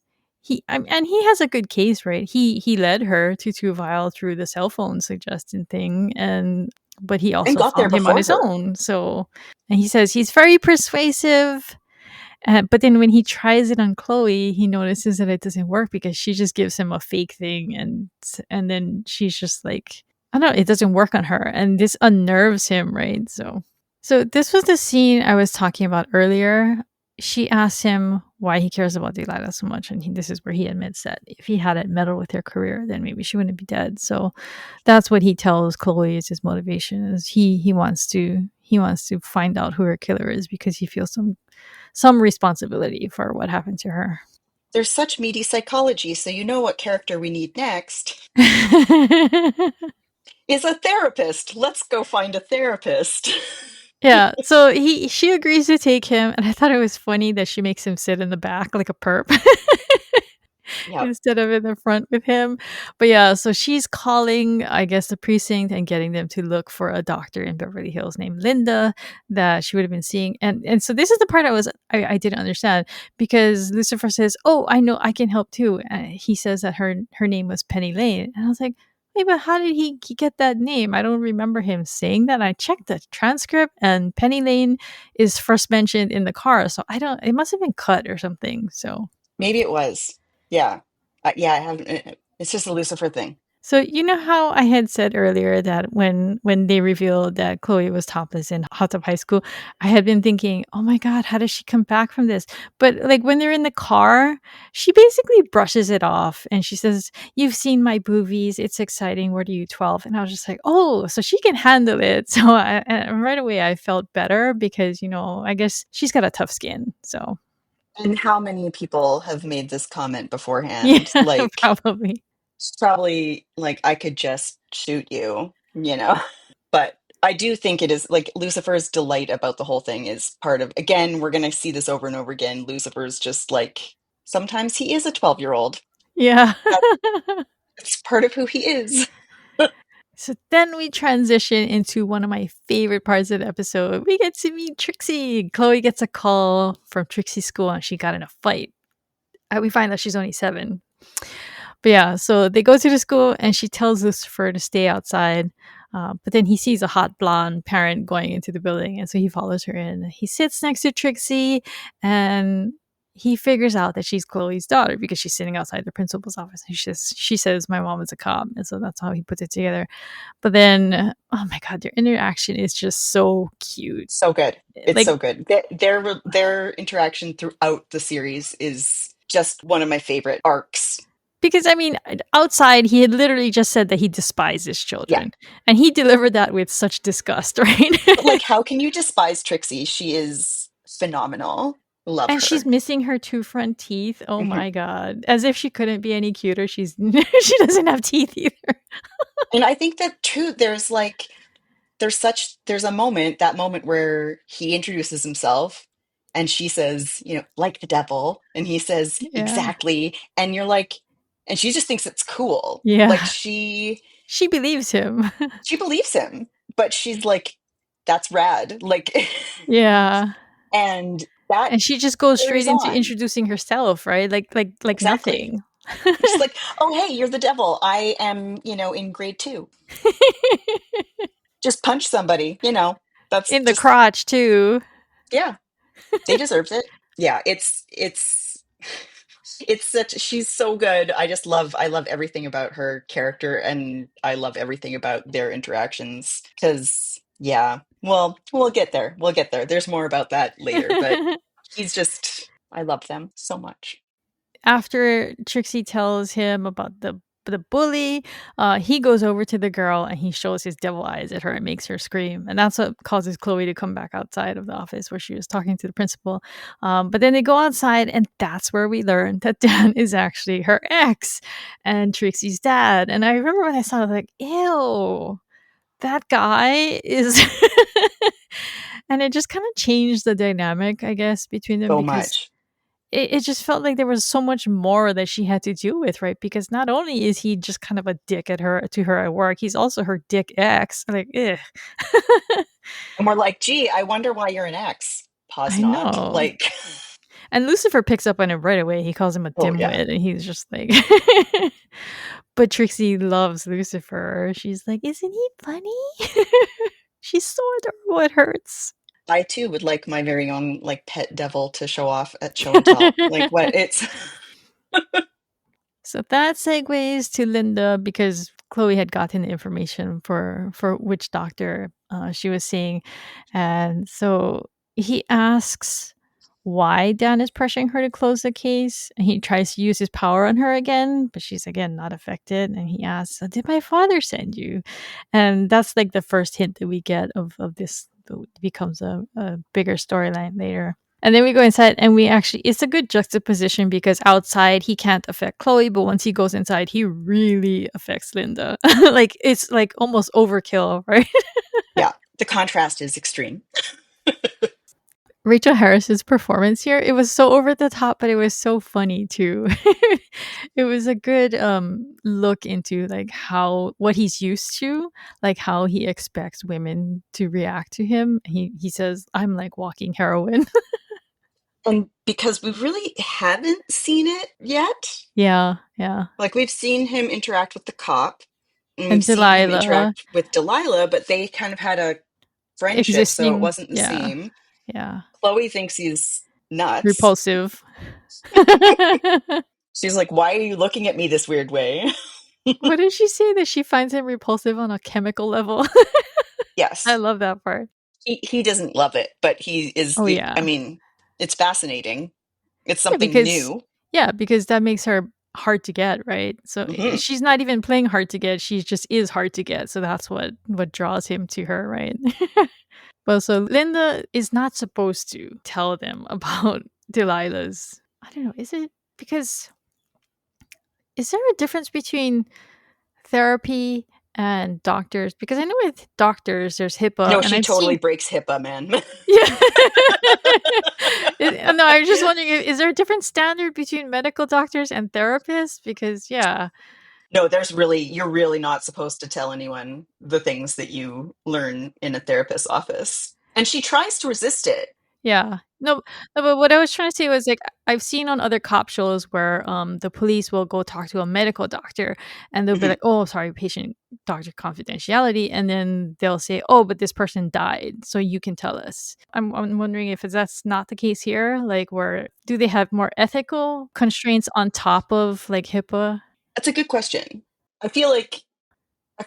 and he has a good case, right? He led her to Tuvile through the cell phone suggestion thing, but he And also got there found him on before his her. own. So, and he says he's very persuasive. But then when he tries it on Chloe, he notices that it doesn't work because she just gives him a fake thing, and then she's just like, I don't know, it doesn't work on her, and this unnerves him, right? So this was the scene I was talking about earlier. She asks him why he cares about Delilah so much, and this is where he admits that if he hadn't meddled with her career, then maybe she wouldn't be dead. So that's what he tells Chloe is his motivation. Is he wants to find out who her killer is because he feels some responsibility for what happened to her. There's such meaty psychology, so you know what character we need next is a therapist. Let's go find a therapist. Yeah, so she agrees to take him, and I thought it was funny that she makes him sit in the back like a perp. Yep. Instead of in the front with him. But yeah, so she's calling, I guess, the precinct and getting them to look for a doctor in Beverly Hills named Linda that she would have been seeing. And so this is the part I didn't understand because Lucifer says, "Oh, I know, I can help too." He says that her name was Penny Lane, and I was like, wait, but how did he get that name? I don't remember him saying that. I checked the transcript, and Penny Lane is first mentioned in the car, so I don't. It must have been cut or something. So Maybe it was. Yeah. Yeah, I haven't. It's just a Lucifer thing. So you know how I had said earlier that when they revealed that Chloe was topless in Hot Tub High School, I had been thinking, "Oh my god, how does she come back from this?" But like when they're in the car, she basically brushes it off and she says, "You've seen my boobies. It's exciting. What are you, 12?" And I was just like, "Oh, so she can handle it." So and right away I felt better because, I guess she's got a tough skin. So, And how many people have made this comment yeah, beforehand? Like, probably. it's probably like, I could just shoot you, you know? But I do think it is like Lucifer's delight about the whole thing is part of, again, we're going to see this over and over again. Lucifer's just like, sometimes he is a 12-year-old. Yeah. It's part of who he is. So then we transition into one of my favorite parts of the episode. We get to meet Trixie. Chloe gets a call from Trixie's school and she got in a fight. We find out she's only 7. But yeah, so they go to the school and she tells Lucifer to stay outside. But then he sees a hot blonde parent going into the building, and so he follows her in. He sits next to Trixie, and he figures out that she's Chloe's daughter because she's sitting outside the principal's office. And she says, "My mom is a cop," and so that's how he puts it together. But then, oh my god, their interaction is just so cute. So good. It's Like so good. Their interaction throughout the series is just one of my favorite arcs. because I mean, outside he had literally just said that he despises Yeah. children, and he delivered that with such disgust, right? But like, how can you despise Trixie? She is phenomenal. Love And she's her. missing her 2 front teeth. Oh Mhm. my god. As if she couldn't be any cuter. She doesn't have teeth either. And I think that too, there's a moment, that moment where he introduces himself and she says, like the devil, and he says, Yeah. exactly. And you're like, and she just thinks it's cool. Like Yeah. she Believes him. believes him, but she's like, that's rad. Like, Yeah. and that And she just goes straight carries into on. introducing herself, right? Like Exactly. nothing. She's like, oh, hey, you're the devil. I am, in grade 2. Just punch somebody, that's In the just, crotch too. yeah, they deserved it. Yeah, it's such, she's so good. I love everything about her character, and I love everything about their interactions because, yeah, well, we'll get there. We'll get there. There's more about that later, but I love them so much. After Trixie tells him about the bully, he goes over to the girl and he shows his devil eyes at her and makes her scream. And that's what causes Chloe to come back outside of the office where she was talking to the principal. But then they go outside, and that's where we learn that Dan is actually her ex and Trixie's dad. And I remember when I saw it, I was like, ew. that guy is and it just kind of changed the dynamic, I guess, between them So because much. it just felt like there was so much more that she had to deal with, right? Because not only is he just kind of a dick to her at work, he's also her dick ex. Like, ugh. And we're like, gee, I wonder why you're an ex. Pause I not. know. Like, And Lucifer picks up on it right away. He calls him a oh, yeah. dimwit, and he's just like, but Trixie loves Lucifer. She's like, isn't he funny? She's so adorable. It hurts. I too would like my very own like pet devil to show off at show and tell. Like what it's So that segues to Linda because Chloe had gotten the information for which doctor she was seeing, and so he asks why Dan is pressuring her to close the case, and he tries to use his power on her again, but she's again not affected. And he asks, "Did my father send you?" And that's like the first hint that we get of this. It becomes a bigger storyline later. And then we go inside and it's a good juxtaposition because outside he can't affect Chloe, but once he goes inside, he really affects Linda. Like it's like almost overkill, right? yeah, the contrast is extreme. Rachel Harris's performance here, it was so over the top, but it was so funny too. It was a good look into like what he's used to, like how he expects women to react to him. He says, "I'm like walking heroin." And because we really haven't seen it yet, Yeah, yeah. like we've seen him interact with the cop and we've And seen him Delilah interact with Delilah, but they kind of had a friendship, so it existing, wasn't the yeah, same. yeah. Chloe thinks he's nuts. Repulsive. She's like, why are you looking at me this weird way? What did she say? That she finds him repulsive on a chemical level? I Yes. love that part. He doesn't love it, but he is, Oh I yeah. mean, it's fascinating. It's Yeah, something because new. that makes her hard to get, right? So Hmm. she's not even playing hard to get, she just is hard to get. So that's what draws him to her, right? Well, so Linda is not supposed to tell them about Delilah's, I don't know, is it because is there a difference between therapy and doctors? Because I know with doctors there's HIPAA No, and she I've totally seen. breaks HIPAA, man. Yeah. No, I was just wondering, is there a different standard between medical doctors and therapists? Because yeah. No, you're really not supposed to tell anyone the things that you learn in a therapist's office. And she tries to resist it. Yeah. No, but what I was trying to say was like I've seen on other cop shows where the police will go talk to a medical doctor and they'll be Mhm. like, "Oh, sorry, patient doctor confidentiality," and then they'll say, "Oh, but this person died, so you can tell us." I'm wondering if that's not the case here. Like, where do they have more ethical constraints on top of like HIPAA? That's a good question. I feel like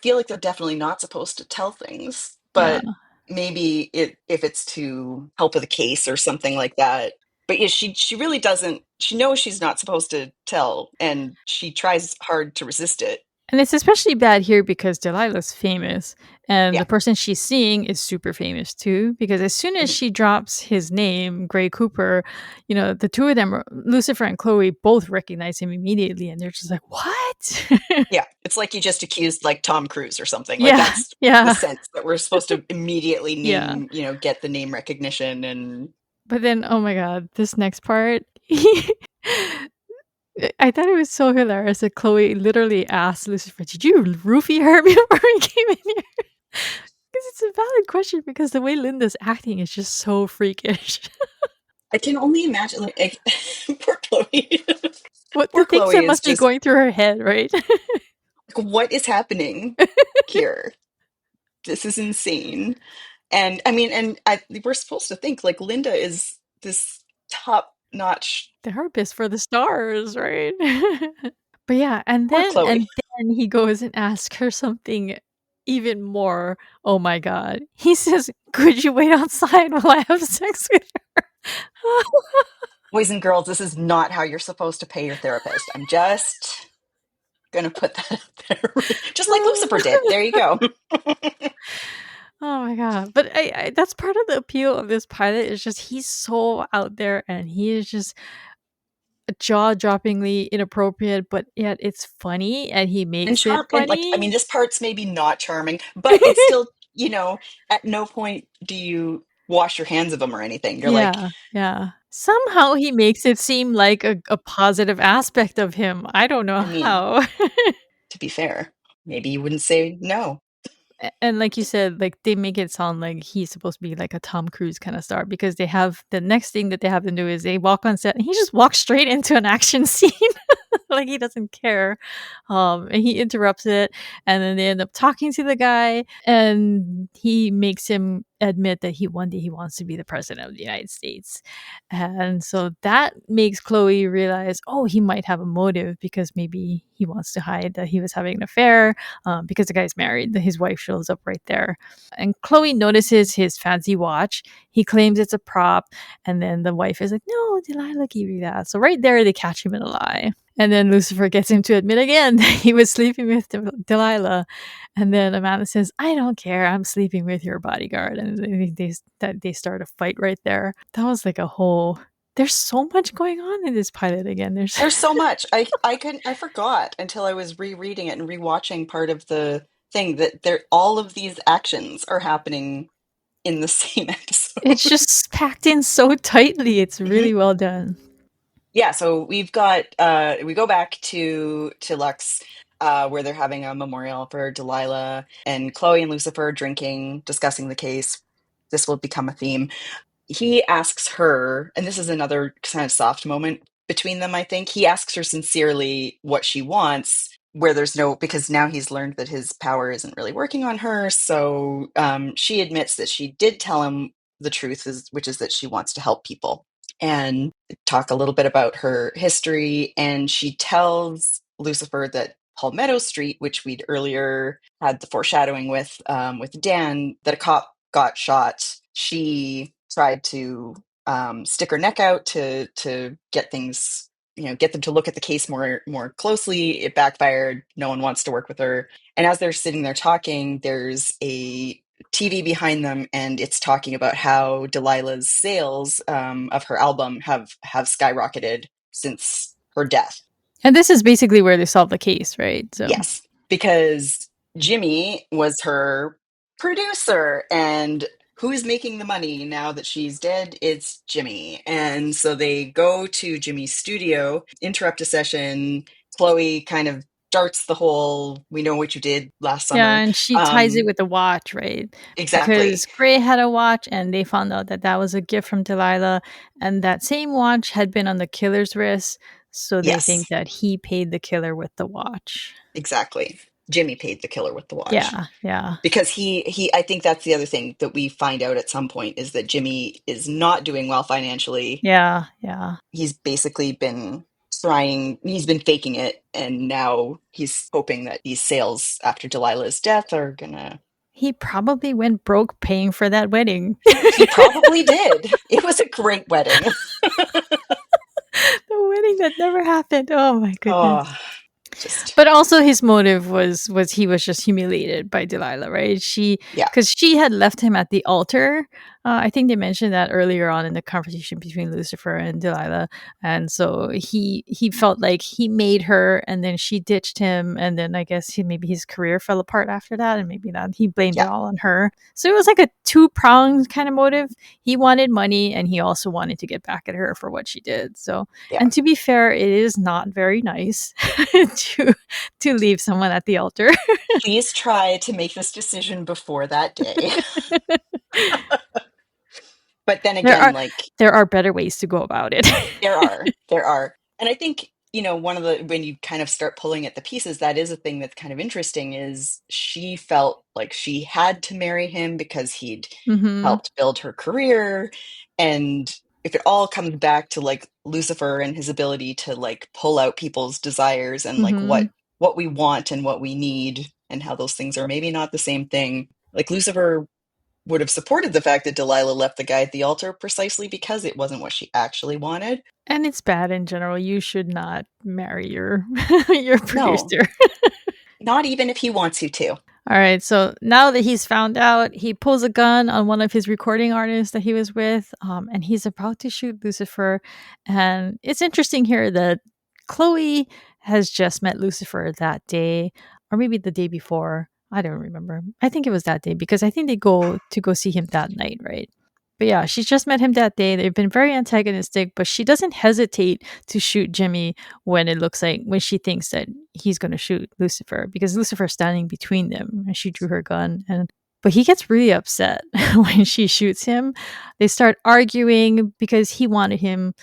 they're definitely not supposed to tell things, Yeah. but maybe if it's to help with a case or something like that. But yeah, she really doesn't. She knows she's not supposed to tell, and she tries hard to resist it. And it's especially bad here because Delilah's famous, and Yeah. the person she's seeing is super famous too. Because as soon as Mhm. she drops his name, Gray Cooper, the two of them, Lucifer and Chloe, both recognize him immediately, and they're just like, "What?" Yeah, it's like you just accused like Tom Cruise or something. Like Yeah, that's the yeah, sense that we're supposed to immediately yeah. get the name recognition and But then, oh my god, this next part. I thought it was so hilarious that Chloe literally asked Lucifer, "Did you roofie her before we came in here?" Because it's a valid question because the way Linda's acting is just so freakish. I can only imagine like poor Chloe. What the Poor things that Chloe is must be just going through her head, right? like, what is happening here? This is insane. And I mean, we're supposed to think like Linda is this top notch. Therapist for the stars, right? But yeah, and Poor then Chloe. he goes and asks her something even more. Oh my god. He says, "Could you wait outside while I have sex with her?" Boys and girls, this is not how you're supposed to pay your therapist. I'm just gonna put that out there. Just like Lucifer did. There you go. Oh my god. But I that's part of the appeal of this pilot is just he's so out there and he is just jaw-droppingly inappropriate, but yet it's funny, and he makes it And like, I funny. mean, this part's maybe not charming, but it's still, at no point do you wash your hands of them or anything. You're like, Yeah, yeah. Somehow he makes it seem like a positive aspect of him. I don't know I mean, how. to be fair, maybe you wouldn't say no. And like you said, like they make it sound like he's supposed to be like a Tom Cruise kind of star because they have the next thing that they have to do is they walk on set and he just walks straight into an action scene. Like he doesn't care. And he interrupts it and then they end up talking to the guy and he makes him admit that he one day he wants to be the president of the United States. And so that makes Chloe realize, oh, he might have a motive because maybe he wants to hide that he was having an affair because the guy's married. His wife shows up right there. And Chloe notices his fancy watch. He claims it's a prop. And then the wife is like, no, Delilah gave you that. So right there, they catch him in a lie. And then Lucifer gets him to admit again that he was sleeping with Delilah. And then Amanda says, I don't care. I'm sleeping with your bodyguard. And they start a fight right there. That was like a whole... There's so much going on in this pilot again. There's so much. I forgot until I was rereading it and rewatching part of the thing that all of these actions are happening in the same episode. It's just packed in so tightly. It's really well done. Yeah, so we've got we go back to Lux, where they're having a memorial for Delilah, and Chloe and Lucifer drinking, discussing the case. This will become a theme. He asks her, and this is another kind of soft moment between them, I think. He asks her sincerely what she wants, where there's no, because now he's learned that his power isn't really working on her. So she admits that she did tell him the truth, which is that she wants to help people. And talk a little bit about her history. And she tells Lucifer that Palmetto Street, which we'd earlier had the foreshadowing with Dan, that a cop got shot. She tried to stick her neck out to get things, get them to look at the case more closely. It backfired. No one wants to work with her. And as they're sitting there talking, there's a TV behind them, and it's talking about how Delilah's sales of her album have skyrocketed since her death. And this is basically where they solve the case, right? So Yes, because Jimmy was her producer, and who's making the money now that she's dead? It's Jimmy. And so they go to Jimmy's studio, interrupt a session. Chloe kind of darts the whole, we know what you did last yeah, summer. and she ties it with the watch, right? Exactly. Because Gray had a watch, and they found out that that was a gift from Delilah, and that same watch had been on the killer's wrist. So they Yes, think that he paid the killer with the watch. exactly. Jimmy paid the killer with the watch. Yeah, yeah. Because I think that's the other thing that we find out at some point is that Jimmy is not doing well financially. Yeah, yeah. He's basically been he's been faking it, and now he's hoping that these sales after Delilah's death are gonna... He probably went broke paying for that wedding. He probably did. It was a great wedding. The wedding that never happened. Oh my goodness. Oh, just... But also his motive was he was just humiliated by Delilah, right? Yeah. Because she had left him at the altar. I think they mentioned that earlier on in the conversation between Lucifer and Delilah, and so he felt like he made her, and then she ditched him, and then I guess maybe his career fell apart after that, and maybe that he blamed it Yeah. all on her. So it was like a two-pronged kind of motive. He wanted money, and he also wanted to get back at her for what she did. So, Yeah. and to be fair, it is not very nice to leave someone at the altar. Please try to make this decision before that day. But then again, there are better ways to go about it. there are. And I think, one of the, when you kind of start pulling at the pieces, that is a thing that's kind of interesting, is she felt like she had to marry him because he'd helped build her career. And if it all comes back to like Lucifer and his ability to like pull out people's desires and like what we want and what we need, and how those things are maybe not the same thing. Like Lucifer would have supported the fact that Delilah left the guy at the altar precisely because it wasn't what she actually wanted. And it's bad in general. You should not marry your producer. No. Not even if he wants you to. All right, so now that he's found out, he pulls a gun on one of his recording artists that he was with, and he's about to shoot Lucifer. And it's interesting here that Chloe has just met Lucifer that day, or maybe the day before. I don't remember. I think it was that day because I think they go to go see him that night, right? But yeah, she's just met him that day. They've been very antagonistic, but she doesn't hesitate to shoot Jimmy when it looks like when she thinks that he's going to shoot Lucifer because Lucifer's standing between them and she drew her gun and but he gets really upset when she shoots him. They start arguing because he wanted him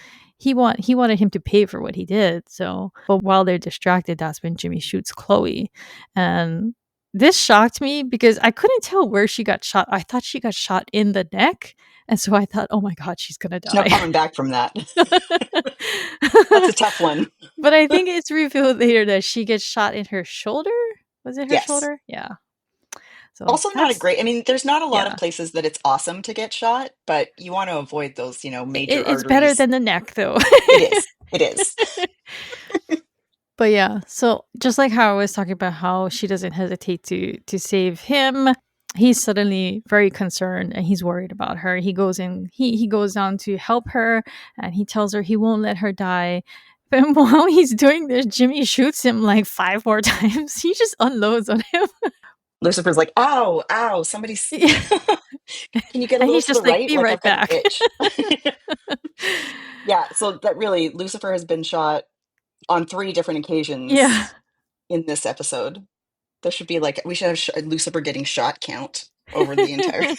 to pay for what he did. So, but while they're distracted, that's when Jimmy shoots Chloe. And this shocked me because I couldn't tell where she got shot. I thought she got shot in the neck. And so I thought, oh my God, she's going to There's no die. coming back from that. That's a tough one. But I think it's revealed later that she gets shot in her shoulder. Was it her Yes. shoulder? Yeah. So Also not a great, I mean, there's not a lot yeah. of places that it's awesome to get shot, but you want to avoid those, major It's better arteries. than the neck, though. It is. It is. But yeah, so just like how I was talking about how she doesn't hesitate to save him, he's suddenly very concerned and he's worried about her. He goes in, he goes down to help her and he tells her he won't let her die. But while he's doing this, Jimmy shoots him like 5 more times. He just unloads on him. Lucifer's like, ow, ow, somebody's. Yeah. Can you get a And little he's to the just like, right? be Like right I've got an back. itch. Yeah, so that really, Lucifer has been shot on 3 different occasions Yeah. in this episode. There should be we should have a Lucifer getting shot count over the entire.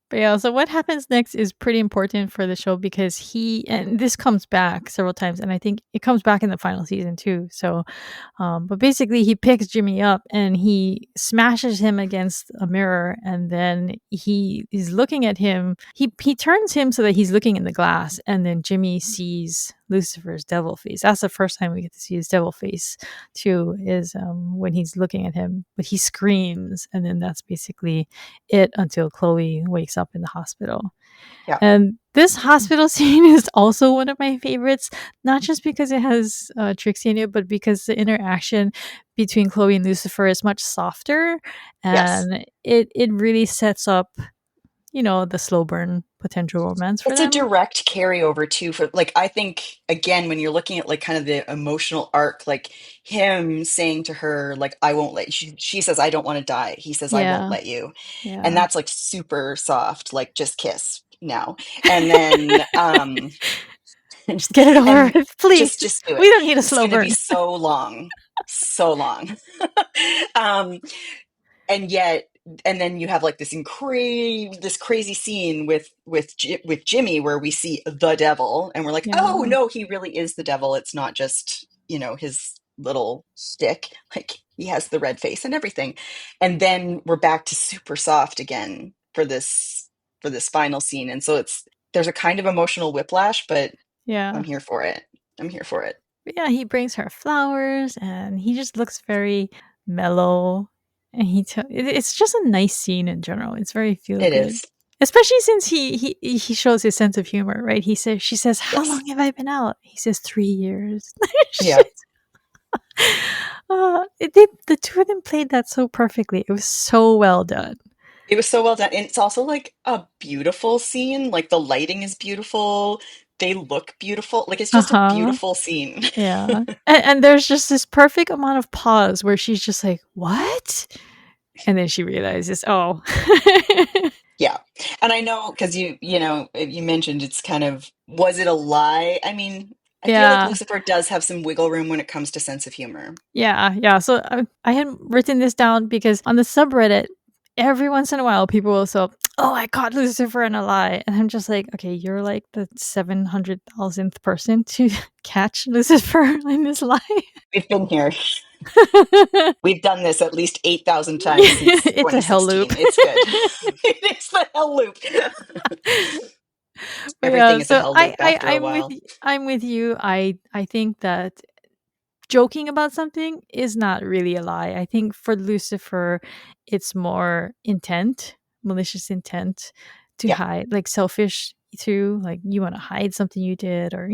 But yeah, so what happens next is pretty important for the show because and this comes back several times, and I think it comes back in the final season too. So, but basically, he picks Jimmy up and he smashes him against a mirror, and then he is looking at him. He turns him so that he's looking in the glass, and then Jimmy sees Lucifer's devil face. That's the first time we get to see his devil face too. Is when he's looking at him, but he screams, and then that's basically it until Chloe wakes up in the hospital. Yeah. And this hospital scene is also one of my favorites, not just because it has Trixie in it, but because the interaction between Chloe and Lucifer is much softer, and it really sets up, the slow burn potential romance for It's a them. direct carryover too for I think again when you're looking at kind of the emotional arc, him saying to her I won't let you, she says I don't want to die. He says I won't Yeah, let you. And yeah. that's super soft, just kiss now. And then Just get it over and with, please. just do it. We don't need a It's slow going to burn. be so long. So long. And yet and then you have this crazy scene with Jimmy where we see the devil and we're like, Yeah. oh no, he really is the devil. It's not just his little stick. He has the red face and everything. And then we're back to super soft again for this final scene. And so there's a kind of emotional whiplash, but Yeah. I'm here for it. But yeah, he brings her flowers and he just looks very mellow. And it's just a nice scene in general. It's very feel It good. is. Especially since he shows his sense of humor, right? She says, how Yes. long have I been out? He says 3 years. Yeah. The two of them played that so perfectly. It was so well done. It was so well done. And it's also a beautiful scene. The lighting is beautiful. They look beautiful. It's just a beautiful scene. Yeah. And there's just this perfect amount of pause where she's just like, what? And then she realizes, oh. Yeah. And I know because you mentioned it's kind of, was it a lie? I mean, I feel like Lucifer does have some wiggle room when it comes to sense of humor. Yeah. So I had written this down because on the subreddit, every once in a while, people will say, oh, I caught Lucifer in a lie. And I'm just like, okay, you're like the 700,000th person to catch Lucifer in this lie. We've been here. We've done this at least 8,000 times since 2016. It's a hell loop. It's good. It is the hell loop. Everything is a hell loop after a while. I'm with you. I think that joking about something is not really a lie. I think for Lucifer, it's more malicious intent to hide, selfish too. You want to hide something you did, or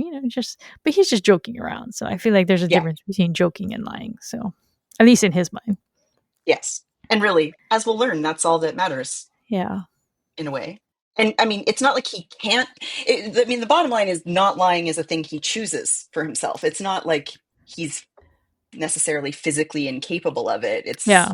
but he's just joking around. So I feel like there's a difference between joking and lying. So at least in his mind. Yes. And really, as we'll learn, that's all that matters Yeah. in a way. And I mean, it's not like he can't. I mean, the bottom line is not lying is a thing he chooses for himself. It's not like he's necessarily physically incapable of it. Yeah.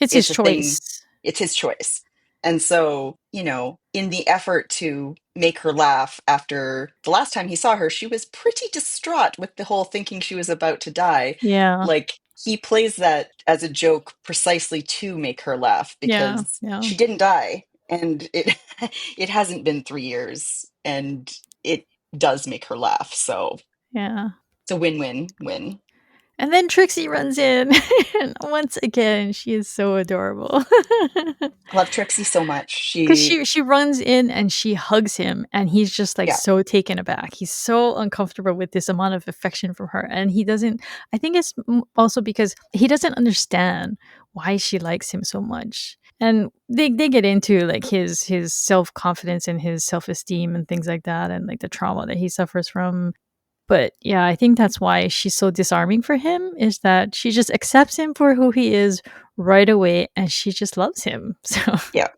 It's his It's a thing, choice. it's his choice. And so, in the effort to make her laugh after the last time he saw her, she was pretty distraught with the whole thinking she was about to die. Yeah. Like, he plays that as a joke precisely to make her laugh Yeah. because Yeah. she didn't die. And it it hasn't been 3 years, and it does make her laugh. So Yeah. it's a win-win-win. And then Trixie runs in. And once again, she is so adorable. I love Trixie so much. Because she runs in and she hugs him, and he's just like Yeah, so taken aback. He's so uncomfortable with this amount of affection from her, and he doesn't. I think it's also because he doesn't understand why she likes him so much. And they get into like his self confidence and his self esteem and things like that, and like the trauma that he suffers from. But yeah, I think that's why she's so disarming for him, is that she just accepts him for who he is right away, and she just loves him. So yeah.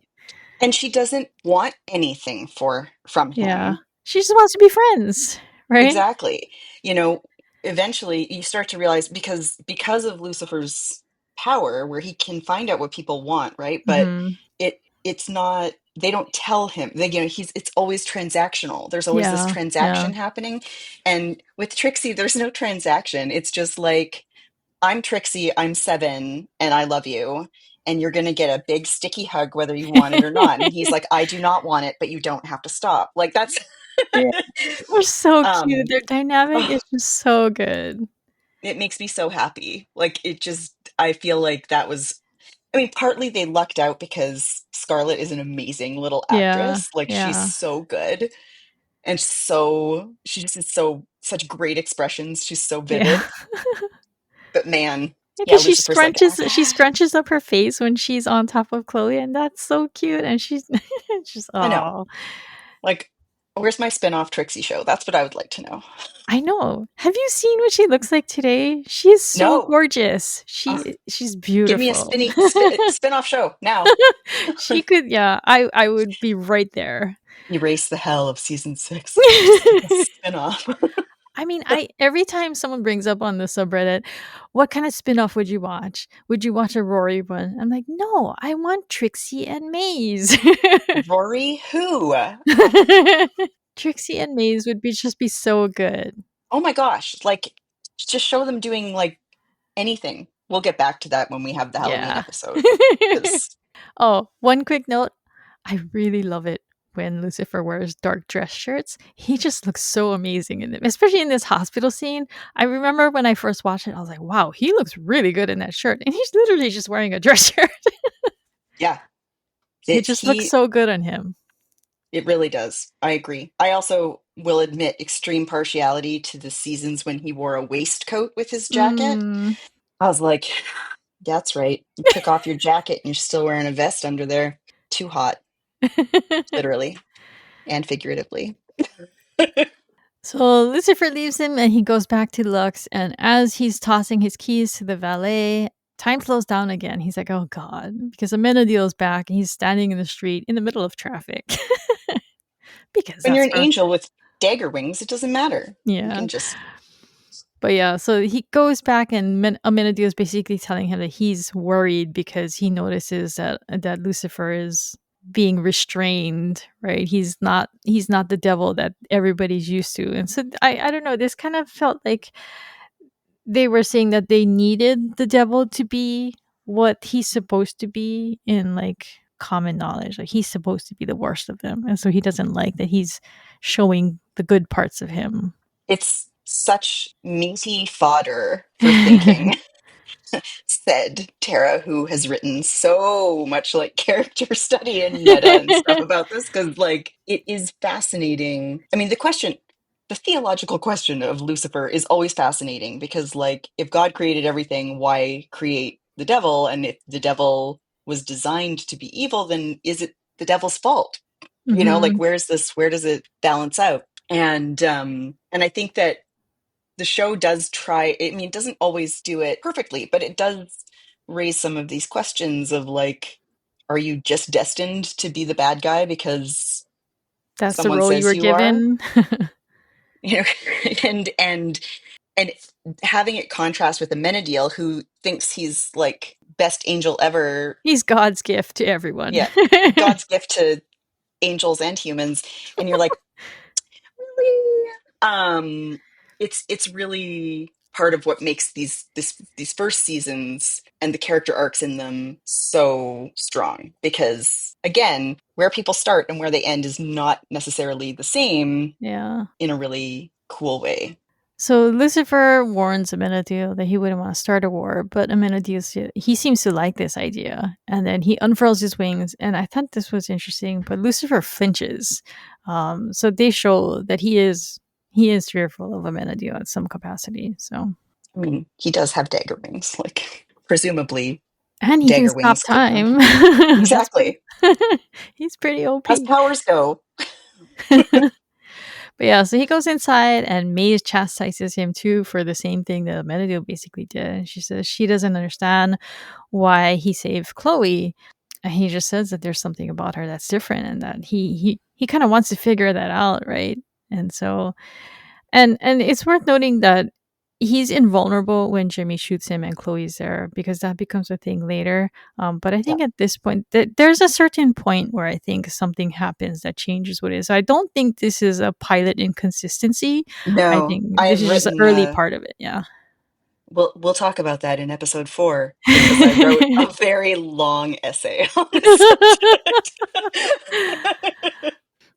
And she doesn't want anything from yeah. him. She just wants to be friends, right? Exactly. You know, Eventually you start to realize because of Lucifer's power where he can find out what people want, right? But Mhm. it's not they don't tell him. He's it's always transactional. There's always this Yeah, yeah. transaction happening. And with Trixie, there's no transaction. It's just like, I'm Trixie, I'm 7, and I love you. And you're going to get a big sticky hug whether you want it or not. And he's like, I do not want it, but you don't have to stop. Like, that's, Yeah. They're so cute. um, Their dynamic oh, is just so good. it makes me so happy. I feel like that was, I mean, partly they lucked out because Scarlett is an amazing little Yeah, actress. Like, she's yeah, so good. And she just is such great expressions. She's so yeah. vivid. But man, yeah, Because Lucifer's like, "Ah, she scrunches up her face when she's on top of Chloe, and that's so cute. And she's just I know. oh, Like, where's my spin-off Trixie show? That's what I would like to know. I know. Have you seen what she looks like today? She is so No. gorgeous. Ugh, She's give me a beautiful. spin-off show now. She could, yeah. I would be right there. Erase the hell of season 6. Just give me a spin-off. I mean, I every time someone brings up on the subreddit, what kind of spin-off would you watch? Would you watch a Rory one? I'm like, no, I want Trixie and Maze. Rory who? Trixie and Maze would be so good. Oh my gosh. Like, just show them doing like anything. We'll get back to that when we have the Halloween Yeah. episode. Because Oh, one quick note. I really love it when Lucifer wears dark dress shirts. He just looks so amazing in them, especially in this hospital scene. I remember when I first watched it, I was like, wow, he looks really good in that shirt. And he's literally just wearing a dress shirt. yeah, It it, just looks he so good on him. it really does. I agree. I also will admit extreme partiality to the seasons when he wore a waistcoat with his jacket. Mm. I was like, that's right. You took off your jacket and you're still wearing a vest under there. Too hot, literally and figuratively. So Lucifer leaves him and he goes back to Lux. And as he's tossing his keys to the valet, time slows down again. He's like, oh God, because Amenadiel's back and he's standing in the street in the middle of traffic. Because When you're that's an her. angel with dagger wings, it doesn't matter. You Yeah. can just, But yeah, so he goes back and Amenadiel is basically telling him that he's worried because he notices that Lucifer is being restrained, right? He's not the devil that everybody's used to. And so I don't know, this kind of felt like they were saying that they needed the devil to be what he's supposed to be in like common knowledge. Like he's supposed to be the worst of them. And so he doesn't like that he's showing the good parts of him. it's such meaty fodder for thinking, said Tara, who has written so much like character study and meta and stuff about this, because like it is fascinating. I mean, the theological question of Lucifer is always fascinating because, like, if God created everything, why create the devil? And if the devil was designed to be evil, then is it the devil's fault? Like, Mhm. where does it balance out? And I think that the show does try, I mean, it doesn't always do it perfectly, but it does raise some of these questions of like, are you just destined to be the bad guy because That's the someone role you says were you are? given. You know, and having it contrast with Amenadiel, who thinks he's like best angel ever. He's God's gift to everyone. Yeah, God's gift to angels and humans, and you're like, really? It's really part of what makes these first seasons and the character arcs in them so strong, because again, where people start and where they end is not necessarily the same Yeah. in a really cool way. So Lucifer warns Amenadiel that he wouldn't want to start a war, but Amenadiel, he seems to like this idea, and then he unfurls his wings. And I thought this was interesting, but Lucifer flinches. So they show that he is fearful of Amenadiel at some capacity. So, I mean, he does have dagger wings, like presumably and he can dagger stop wings could time. That's exactly he's pretty as OP. powers go. But yeah, so he goes inside and Maze chastises him too for the same thing that Amenadiel basically did. She says she doesn't understand why he saved Chloe. And he just says that there's something about her that's different and that he kind of wants to figure that out, right? And so and it's worth noting that he's invulnerable when Jimmy shoots him and Chloe's there because that becomes a thing later. But I Yeah. think at this point, there's a certain point where I think something happens that changes what it is. So I don't think this is a pilot inconsistency. I No, think I this have is just the written early part of it. Yeah. we'll talk about that in episode 4 because I wrote a very long essay on this subject.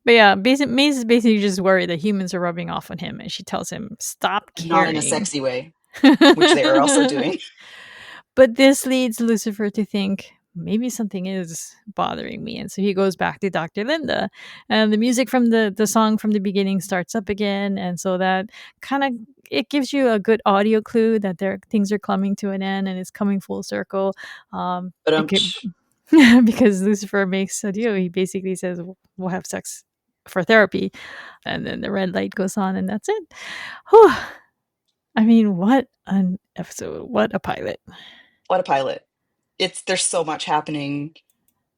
But yeah, Maze is basically just worried that humans are rubbing off on him, and she tells him, "Stop Not in a caring." sexy way, which they are also doing. But this leads Lucifer to think maybe something is bothering me, and so he goes back to Dr. Linda, and the music from the song from the beginning starts up again, and so that kind of it gives you a good audio clue that things are coming to an end and it's coming full circle. But Because, because Lucifer makes a deal. He basically says we'll have sex for therapy, and then the red light goes on, and that's it. Whew. I mean, what an episode! What a pilot! what a pilot. There's so much happening.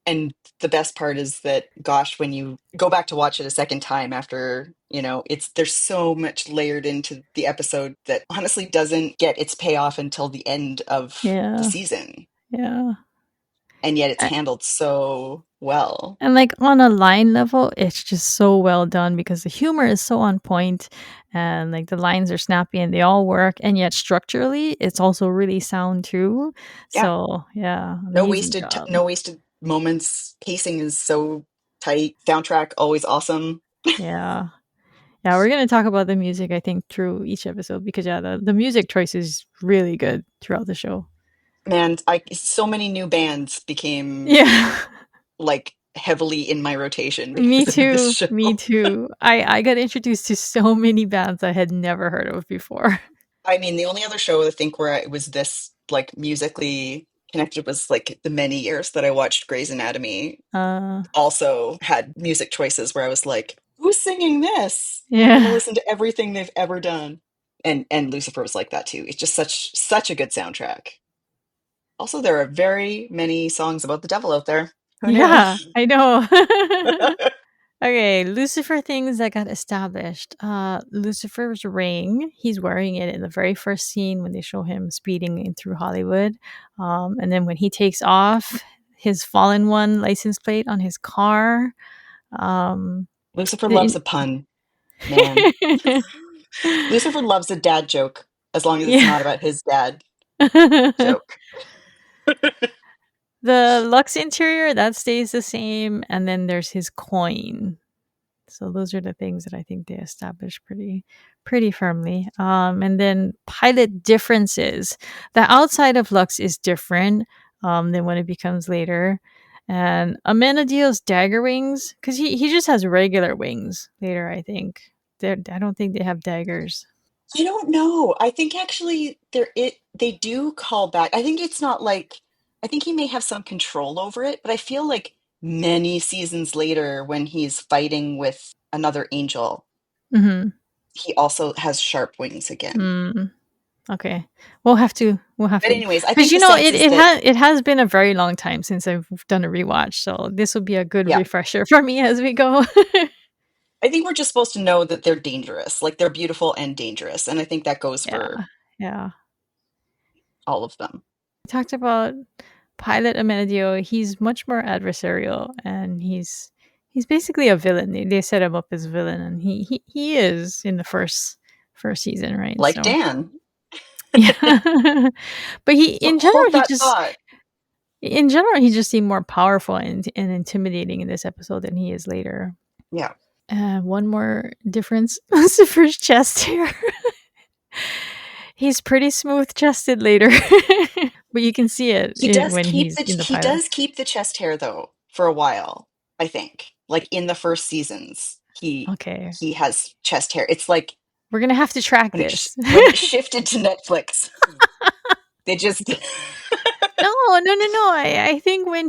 And the best part is that, gosh, when you go back to watch it a second time after, there's so much layered into the episode that honestly doesn't get its payoff until the end of the Yeah, season. yeah. And yet it's A- handled so well. And like on a line level, it's just so well done because the humor is so on point and like the lines are snappy and they all work. And yet structurally, it's also really sound too. Yeah, So yeah, amazing job. no wasted moments. Pacing is so tight. Soundtrack always awesome. Yeah. Yeah, we're gonna talk about the music, I think, through each episode because yeah, the music choice is really good throughout the show. Man, so many new bands became Yeah. like heavily in my rotation Me because of this too. show. Me too. I got introduced to so many bands I had never heard of before. I mean, the only other show I think where I was this like musically connected was like the many years that I watched Grey's Anatomy. Uh Also had music choices where I was like, "Who's singing this? I'm going to yeah. listen to everything they've ever done." And Lucifer was like that too. It's just such a good soundtrack. Also, there are very many songs about the devil out there. Who knew? Yeah, I know. Okay, Lucifer things that got established. Lucifer's ring, he's wearing it in the very first scene when they show him speeding in through Hollywood. And then when he takes off his fallen one license plate on his car. Um, Lucifer loves the- a pun, man. Lucifer loves a dad joke as long as it's yeah. not about his dad The joke. Lux interior, that stays the same. And then there's his coin. So those are the things that I think they established pretty firmly. And then pilot differences. The outside of Lux is different than when it becomes later. And Amenadiel's dagger wings, because he just has regular wings later, I think. I don't think they have daggers. I don't know. I think actually they do call back. I think it's not like I think he may have some control over it, but I feel like many seasons later when he's fighting with another angel, Mm-hmm. he also has sharp wings again. Mm. Okay. We'll have to But anyways, I because think the sense is that, it has been a very long time since I've done a rewatch, so this will be a good yeah, refresher for me as we go. I think we're just supposed to know that they're dangerous, like they're beautiful and dangerous. And I think that goes for Yeah. Yeah. all of them. We talked about Pilot Amenadio. He's much more adversarial, and he's basically a villain. They set him up as a villain, and he is in the first season, right? Like So Dan. yeah, but he So in general hold that thought. he just seemed more powerful and intimidating in this episode than he is later. Yeah. One more difference: Lucifer's chest hair. He's pretty smooth chested later, but you can see it when he's in the He pilot. does keep the chest hair though for a while, I think. Like in the first seasons, Okay, he has chest hair. It's like we're gonna have to track this. when it shifted to Netflix, they just No, no, no, no. I think when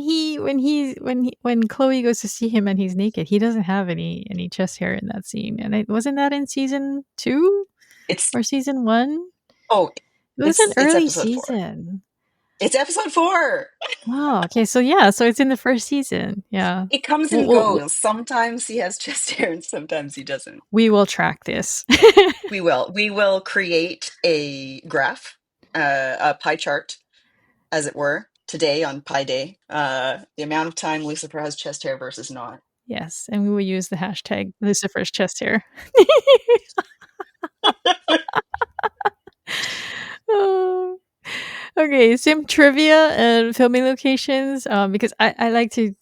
Chloe goes to see him and he's naked, he doesn't have any chest hair in that scene. And it wasn't that in season 2 it's or season 1? oh, It was an it's early episode 4. season. It's episode 4. Wow. Okay, so yeah, so it's in the first season. Yeah. It comes and goes. Sometimes he has chest hair and sometimes he doesn't. We will track this. We will. We will create a graph, a pie chart, as it were, today on Pi Day. The amount of time Lucifer has chest hair versus not. Yes, and we will use the hashtag Lucifer's chest hair. Oh. Okay, some trivia and filming locations. Because I like to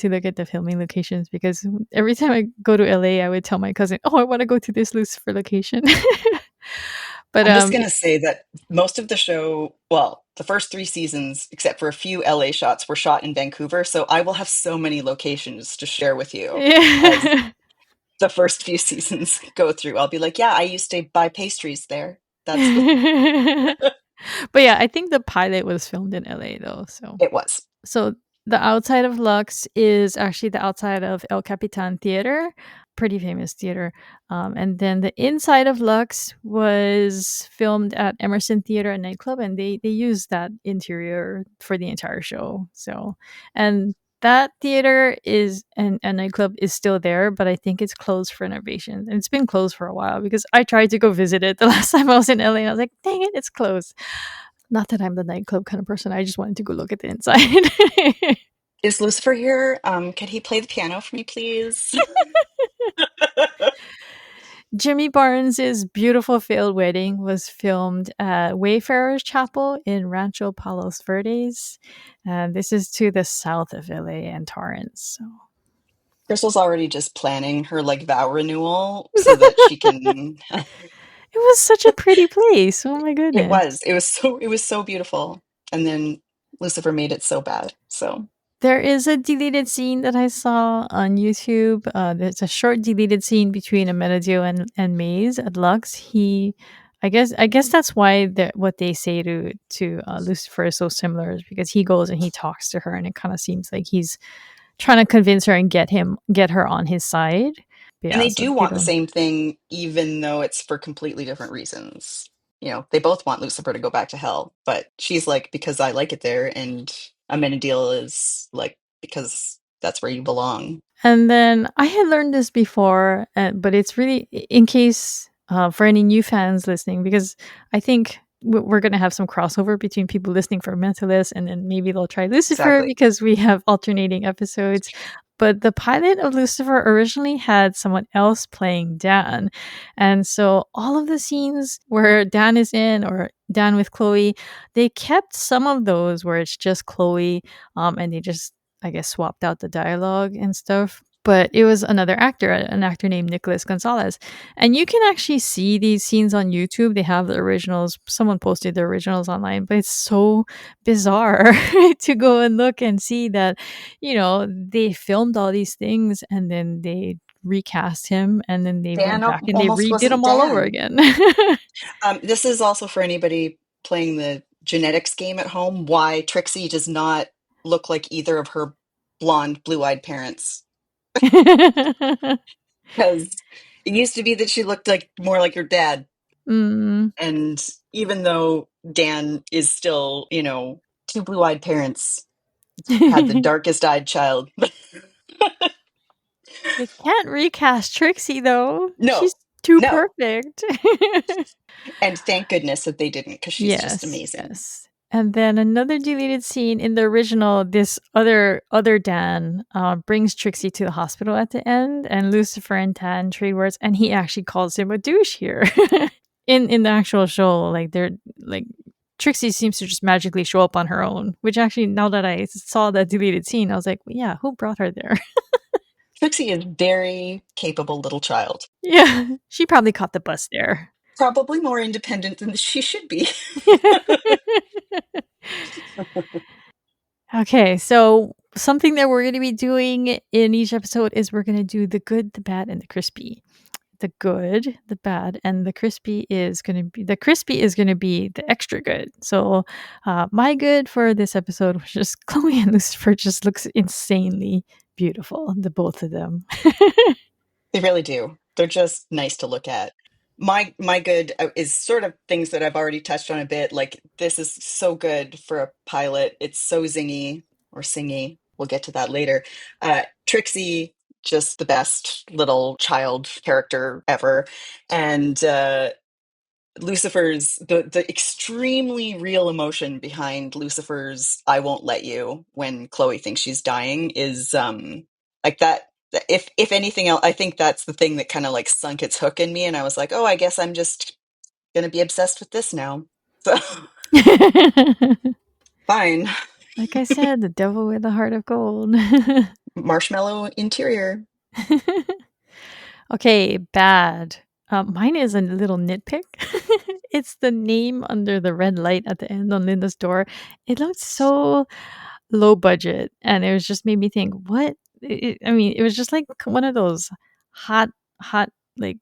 look at the filming locations because every time I go to LA, I would tell my cousin, "Oh, I want to go to this Lucifer location." But I'm just going to say that most of the show, well, the first 3 seasons, except for a few LA shots, were shot in Vancouver. So I will have so many locations to share with you as yeah. the first few seasons go through. I'll be like, yeah, I used to buy pastries there. That's the But yeah, I think the pilot was filmed in LA though. it was. So the outside of Lux is actually the outside of El Capitan Theater, pretty famous theater. And then the inside of Lux was filmed at Emerson Theater and Nightclub, and they used that interior for the entire show. So, and that theater is and nightclub is still there, but I think it's closed for renovation. And it's been closed for a while because I tried to go visit it the last time I was in LA, and I was like, dang it, it's closed. Not that I'm the nightclub kind of person. I just wanted to go look at the inside. Is Lucifer here? Could he play the piano for me, please? Jimmy Barnes's beautiful failed wedding was filmed at Wayfarer's Chapel in Rancho Palos Verdes. And this is to the south of LA and Torrance. So. Crystal's already just planning her like vow renewal so that she can It was such a pretty place. Oh my goodness. it was so beautiful. And then Lucifer made it so bad. So There is a deleted scene that I saw on YouTube. There's a short deleted scene between Amenadio and Maze at Lux. I guess that's why what they say to Lucifer is so similar is because he goes and he talks to her, and it kind of seems like he's trying to convince her and get her on his side. But and yeah, they so do they want the don't. same thing, even though it's for completely different reasons. You know, they both want Lucifer to go back to hell, but she's like, because I like it there, and Amenadiel is like, because that's where you belong. And then I had learned this before, but it's really in case for any new fans listening, because I think we're going to have some crossover between people listening for Mentalist and then maybe they'll try Lucifer Exactly. because we have alternating episodes. But the pilot of Lucifer originally had someone else playing Dan. And so all of the scenes where Dan is in or Dan with Chloe, they kept some of those where it's just Chloe and they just I guess swapped out the dialogue and stuff. But it was another actor, an actor named Nicholas Gonzalez. And you can actually see these scenes on YouTube. They have the originals. Someone posted the originals online, but it's so bizarre to go and look and see that, they filmed all these things and then they recast him and then they went Dan back and they almost redid wasn't them all over Dan. again. This is also for anybody playing the genetics game at home, why Trixie does not look like either of her blonde, blue-eyed parents. Because it used to be that she looked like more like her dad. Mm. And even though Dan is still, two blue-eyed parents had the darkest-eyed child. They can't recast Trixie, though. No, She's too no. perfect. And thank goodness that they didn't, because she's just Yes, amazing. yes. And then another deleted scene in the original, this other Dan brings Trixie to the hospital at the end, and Lucifer and Dan trade words, and he actually calls him a douche here. In the actual show, like they're like Trixie seems to just magically show up on her own, which actually, now that I saw that deleted scene, I was like, well, yeah, who brought her there? Trixie is a very capable little child. Yeah, she probably caught the bus there. Probably more independent than she should be. Okay, so something that we're going to be doing in each episode is we're going to do the good, the bad, and the crispy. The good, the bad, and the crispy is going to be the extra good. So, my good for this episode was just Chloe and Lucifer just looks insanely beautiful, the both of them. They really do. They're just nice to look at. My good is sort of things that I've already touched on a bit. Like, this is so good for a pilot. It's so zingy or singy. We'll get to that later. Trixie, just the best little child character ever. And Lucifer's the extremely real emotion behind Lucifer's "I won't let you" when Chloe thinks she's dying is like that. If anything else, I think that's the thing that kind of like sunk its hook in me, and I was like, oh, I guess I'm just gonna be obsessed with this now. So fine, Like I said, the devil with a heart of gold. marshmallow interior. Okay, bad. Mine is a little nitpick. It's the name under the red light at the end on Linda's door. It looked so low budget, and it was just made me think, what? I mean, it was just like one of those hot, hot like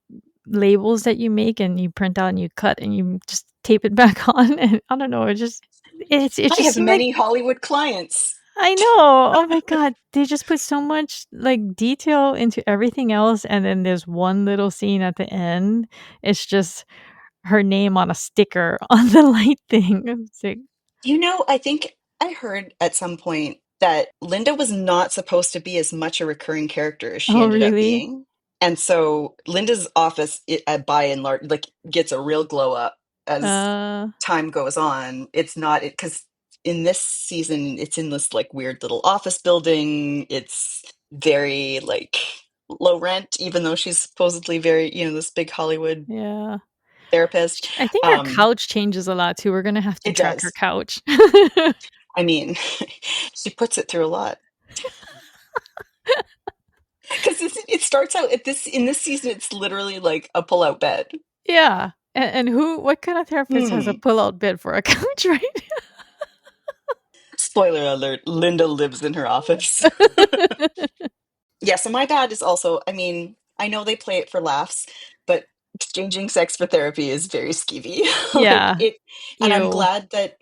labels that you make and you print out and you cut and you just tape it back on. And I don't know, it I just have seemed like many Hollywood clients. I know. Oh my god, they just put so much like detail into everything else, and then there's one little scene at the end. It's just her name on a sticker on the light thing. It's like, I think I heard at some point that Linda was not supposed to be as much a recurring character as she oh ended up really? being. And so Linda's office, by and large, like gets a real glow up as Uh, time goes on. It's not because in this season, it's in this like weird little office building. It's very like low rent, even though she's supposedly very, this big Hollywood yeah. therapist. I think her couch changes a lot too. We're gonna have to It track her does. couch. I mean, she puts it through a lot. Because it starts out in this season, it's literally like a pull-out bed. Yeah. And what kind of therapist has a Hmm. pull-out bed for a couch, right? Spoiler alert, Linda lives in her office. Yeah, so my bad is also, I mean, I know they play it for laughs, but exchanging sex for therapy is very skeevy. Like Yeah. and I'm Ew. glad that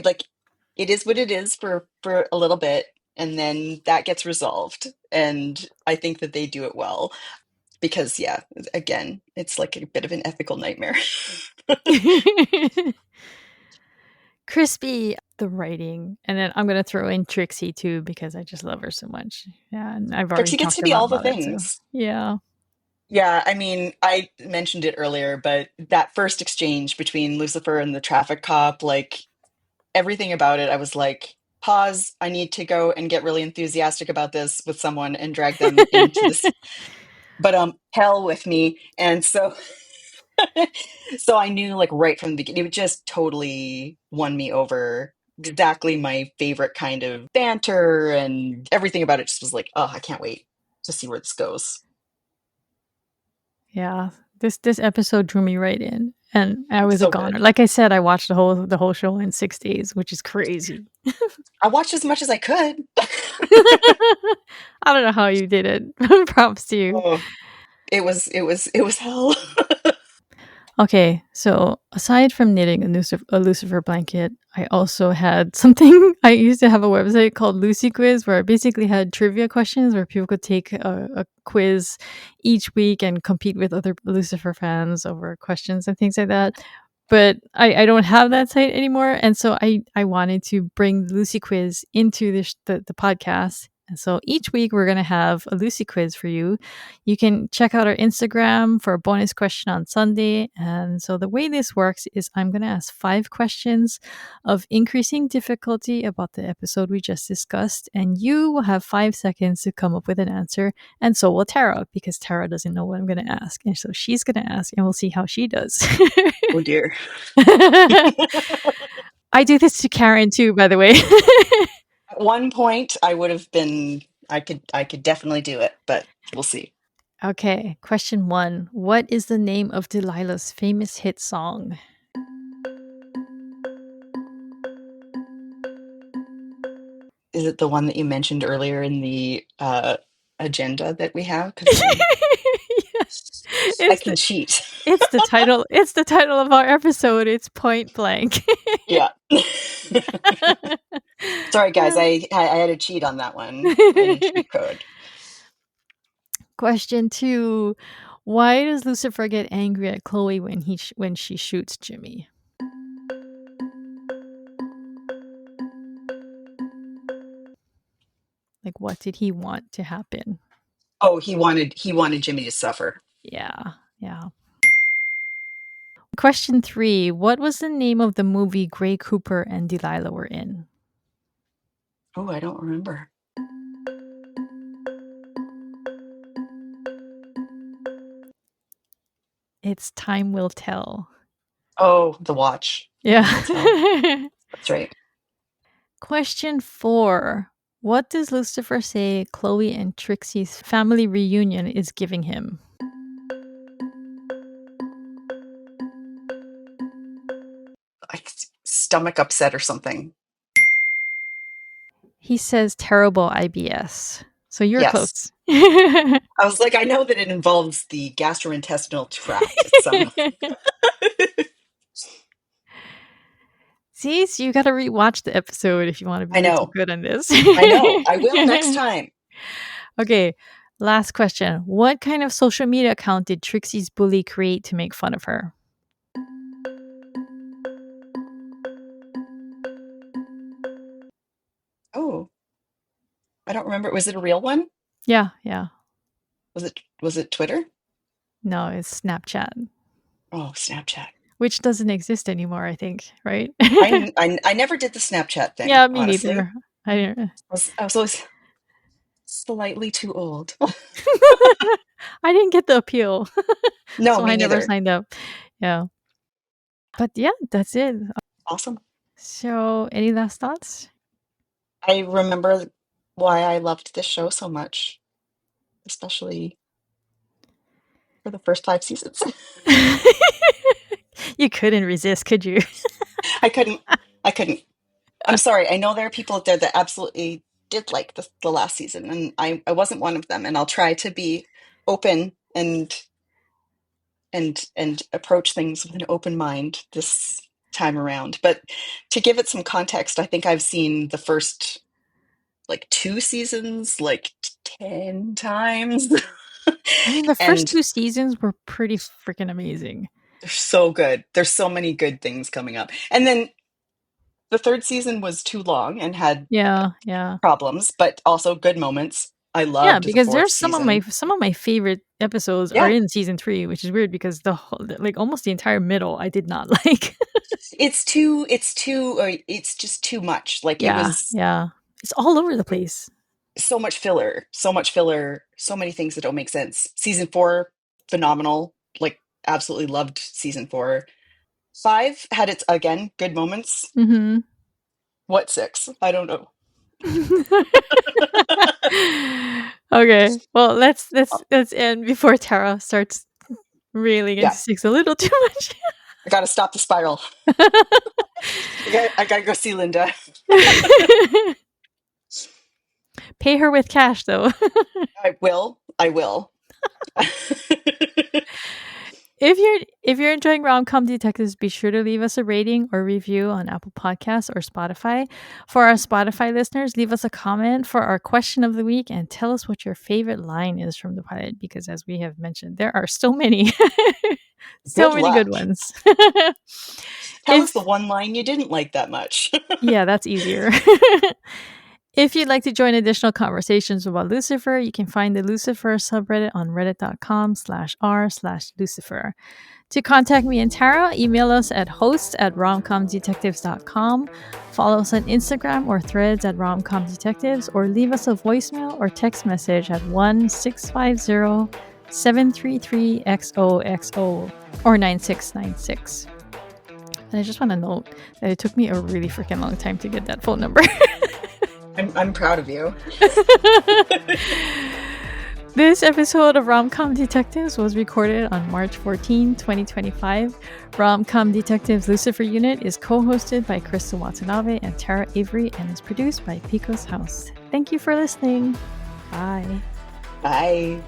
like it is what it is for a little bit, and then that gets resolved. And I think that they do it well. Because, yeah, again, it's like a bit of an ethical nightmare. Crispy, the writing, and then I'm gonna throw in Trixie too because I just love her so much. Yeah, and I've already Trixie gets talked to a be lot all the about it, so things. yeah. Yeah, I mean, I mentioned it earlier, but that first exchange between Lucifer and the traffic cop, like everything about it, I was like, pause, I need to go and get really enthusiastic about this with someone and drag them into this, but hell with me. And so so I knew like right from the beginning, it just totally won me over. Exactly my favorite kind of banter, and everything about it just was like, oh, I can't wait to see where this goes. Yeah. This episode drew me right in, and I was a So goner. good. Like I said, I watched the whole show in 6 days, which is crazy. I watched as much as I could. I don't know how you did it. Props to you. Oh, it was hell. Okay, so aside from knitting a Lucifer blanket, I also had something. I used to have a website called LuciQuiz where I basically had trivia questions where people could take a quiz each week and compete with other Lucifer fans over questions and things like that. But I don't have that site anymore. And so I wanted to bring Lucy Quiz into the podcast. And so each week we're going to have a Lucy Quiz for you. You can check out our Instagram for a bonus question on Sunday. And so the way this works is I'm going to ask 5 questions of increasing difficulty about the episode we just discussed. And you will have 5 seconds to come up with an answer. And so will Tara, because Tara doesn't know what I'm going to ask. And so she's going to ask, and we'll see how she does. Oh dear. I do this to Karen too, by the way. At one point, I would have been. I could definitely do it, but we'll see. Okay, question 1. What is the name of Delilah's famous hit song? Is it the one that you mentioned earlier in the agenda that we have? Because Yeah, I it's can the cheat. it's the title. It's the title of our episode. It's Point Blank. Yeah. Sorry, guys. I had to cheat on that one. I had a cheat code. Question 2. Why does Lucifer get angry at Chloe when she shoots Jimmy? Like, what did he want to happen? Oh, he wanted Jimmy to suffer. Yeah, yeah. Question 3. What was the name of the movie Gray Cooper and Delilah were in? Oh, I don't remember. It's Time Will Tell. Oh, The Watch. Yeah. Time Will Tell. That's right. Question 4. What does Lucifer say Chloe and Trixie's family reunion is giving him? Like stomach upset or something. He says terrible IBS. So you're Yes. close. I was like, I know that it involves the gastrointestinal tract somehow. See, so you got to rewatch the episode if you want to be I really know. good on this. I know. I will next time. Okay, last question. What kind of social media account did Trixie's bully create to make fun of her? Oh, I don't remember. Was it a real one? Yeah, yeah. Was it Twitter? No, it's Snapchat, Oh, Snapchat. which doesn't exist anymore, I think, right? I never did the Snapchat thing, Yeah, me honestly. neither. I I was always slightly too old. I didn't get the appeal. No, So me I never neither. signed up. Yeah. But yeah, that's it. Awesome. So, any last thoughts? I remember why I loved this show so much, especially for the first 5 seasons. You couldn't resist, could you? I couldn't. I couldn't. I'm sorry. I know there are people out there that absolutely did like the last season, and I wasn't one of them. And I'll try to be open and approach things with an open mind this time around. But to give it some context, I think I've seen the first like 2 seasons like 10 times. I mean, the first And 2 seasons were pretty freaking amazing. they're so good. There's so many good things coming up. And then the 3rd season was too long and had Yeah, yeah. problems, but also good moments. I Yeah, loved the because 4th there's season. some of my favorite episodes are Yeah, in season 3, which is weird because the whole, like almost the entire middle I did not like. it's just too much. Like it Yeah, was yeah. It's all over the place. so much filler, so much filler, so many things that don't make sense. Season 4, phenomenal. Like absolutely loved season 4. 5 had its again good moments. Mhm. What 6? I don't know. Okay. Well, let's end before Tara starts railing into Yeah, 6 a little too much. I got to stop the spiral. I got to go see Linda. Pay her with cash though. I will. If you're enjoying Rom-Com Detectives, be sure to leave us a rating or review on Apple Podcasts or Spotify. For our Spotify listeners, leave us a comment for our question of the week and tell us what your favorite line is from the pilot, because as we have mentioned, there are so many. So Good many good luck. ones. Tell us the one line you didn't like that much. Yeah, that's easier. If you'd like to join additional conversations about Lucifer, you can find the Lucifer subreddit on reddit.com/r/Lucifer. To contact me and Tara, email us at hosts@romcomdetectives.com, follow us on Instagram or threads at romcomdetectives, or leave us a voicemail or text message at 1-650-733-XOXO or 9696. And I just want to note that it took me a really freaking long time to get that phone number. I'm proud of you. This episode of Rom-Com Detectives was recorded on March 14, 2025. Rom-Com Detectives Lucifer Unit is co-hosted by Crystal Watanabe and Tara Avery and is produced by Pico's House. Thank you for listening. Bye. Bye.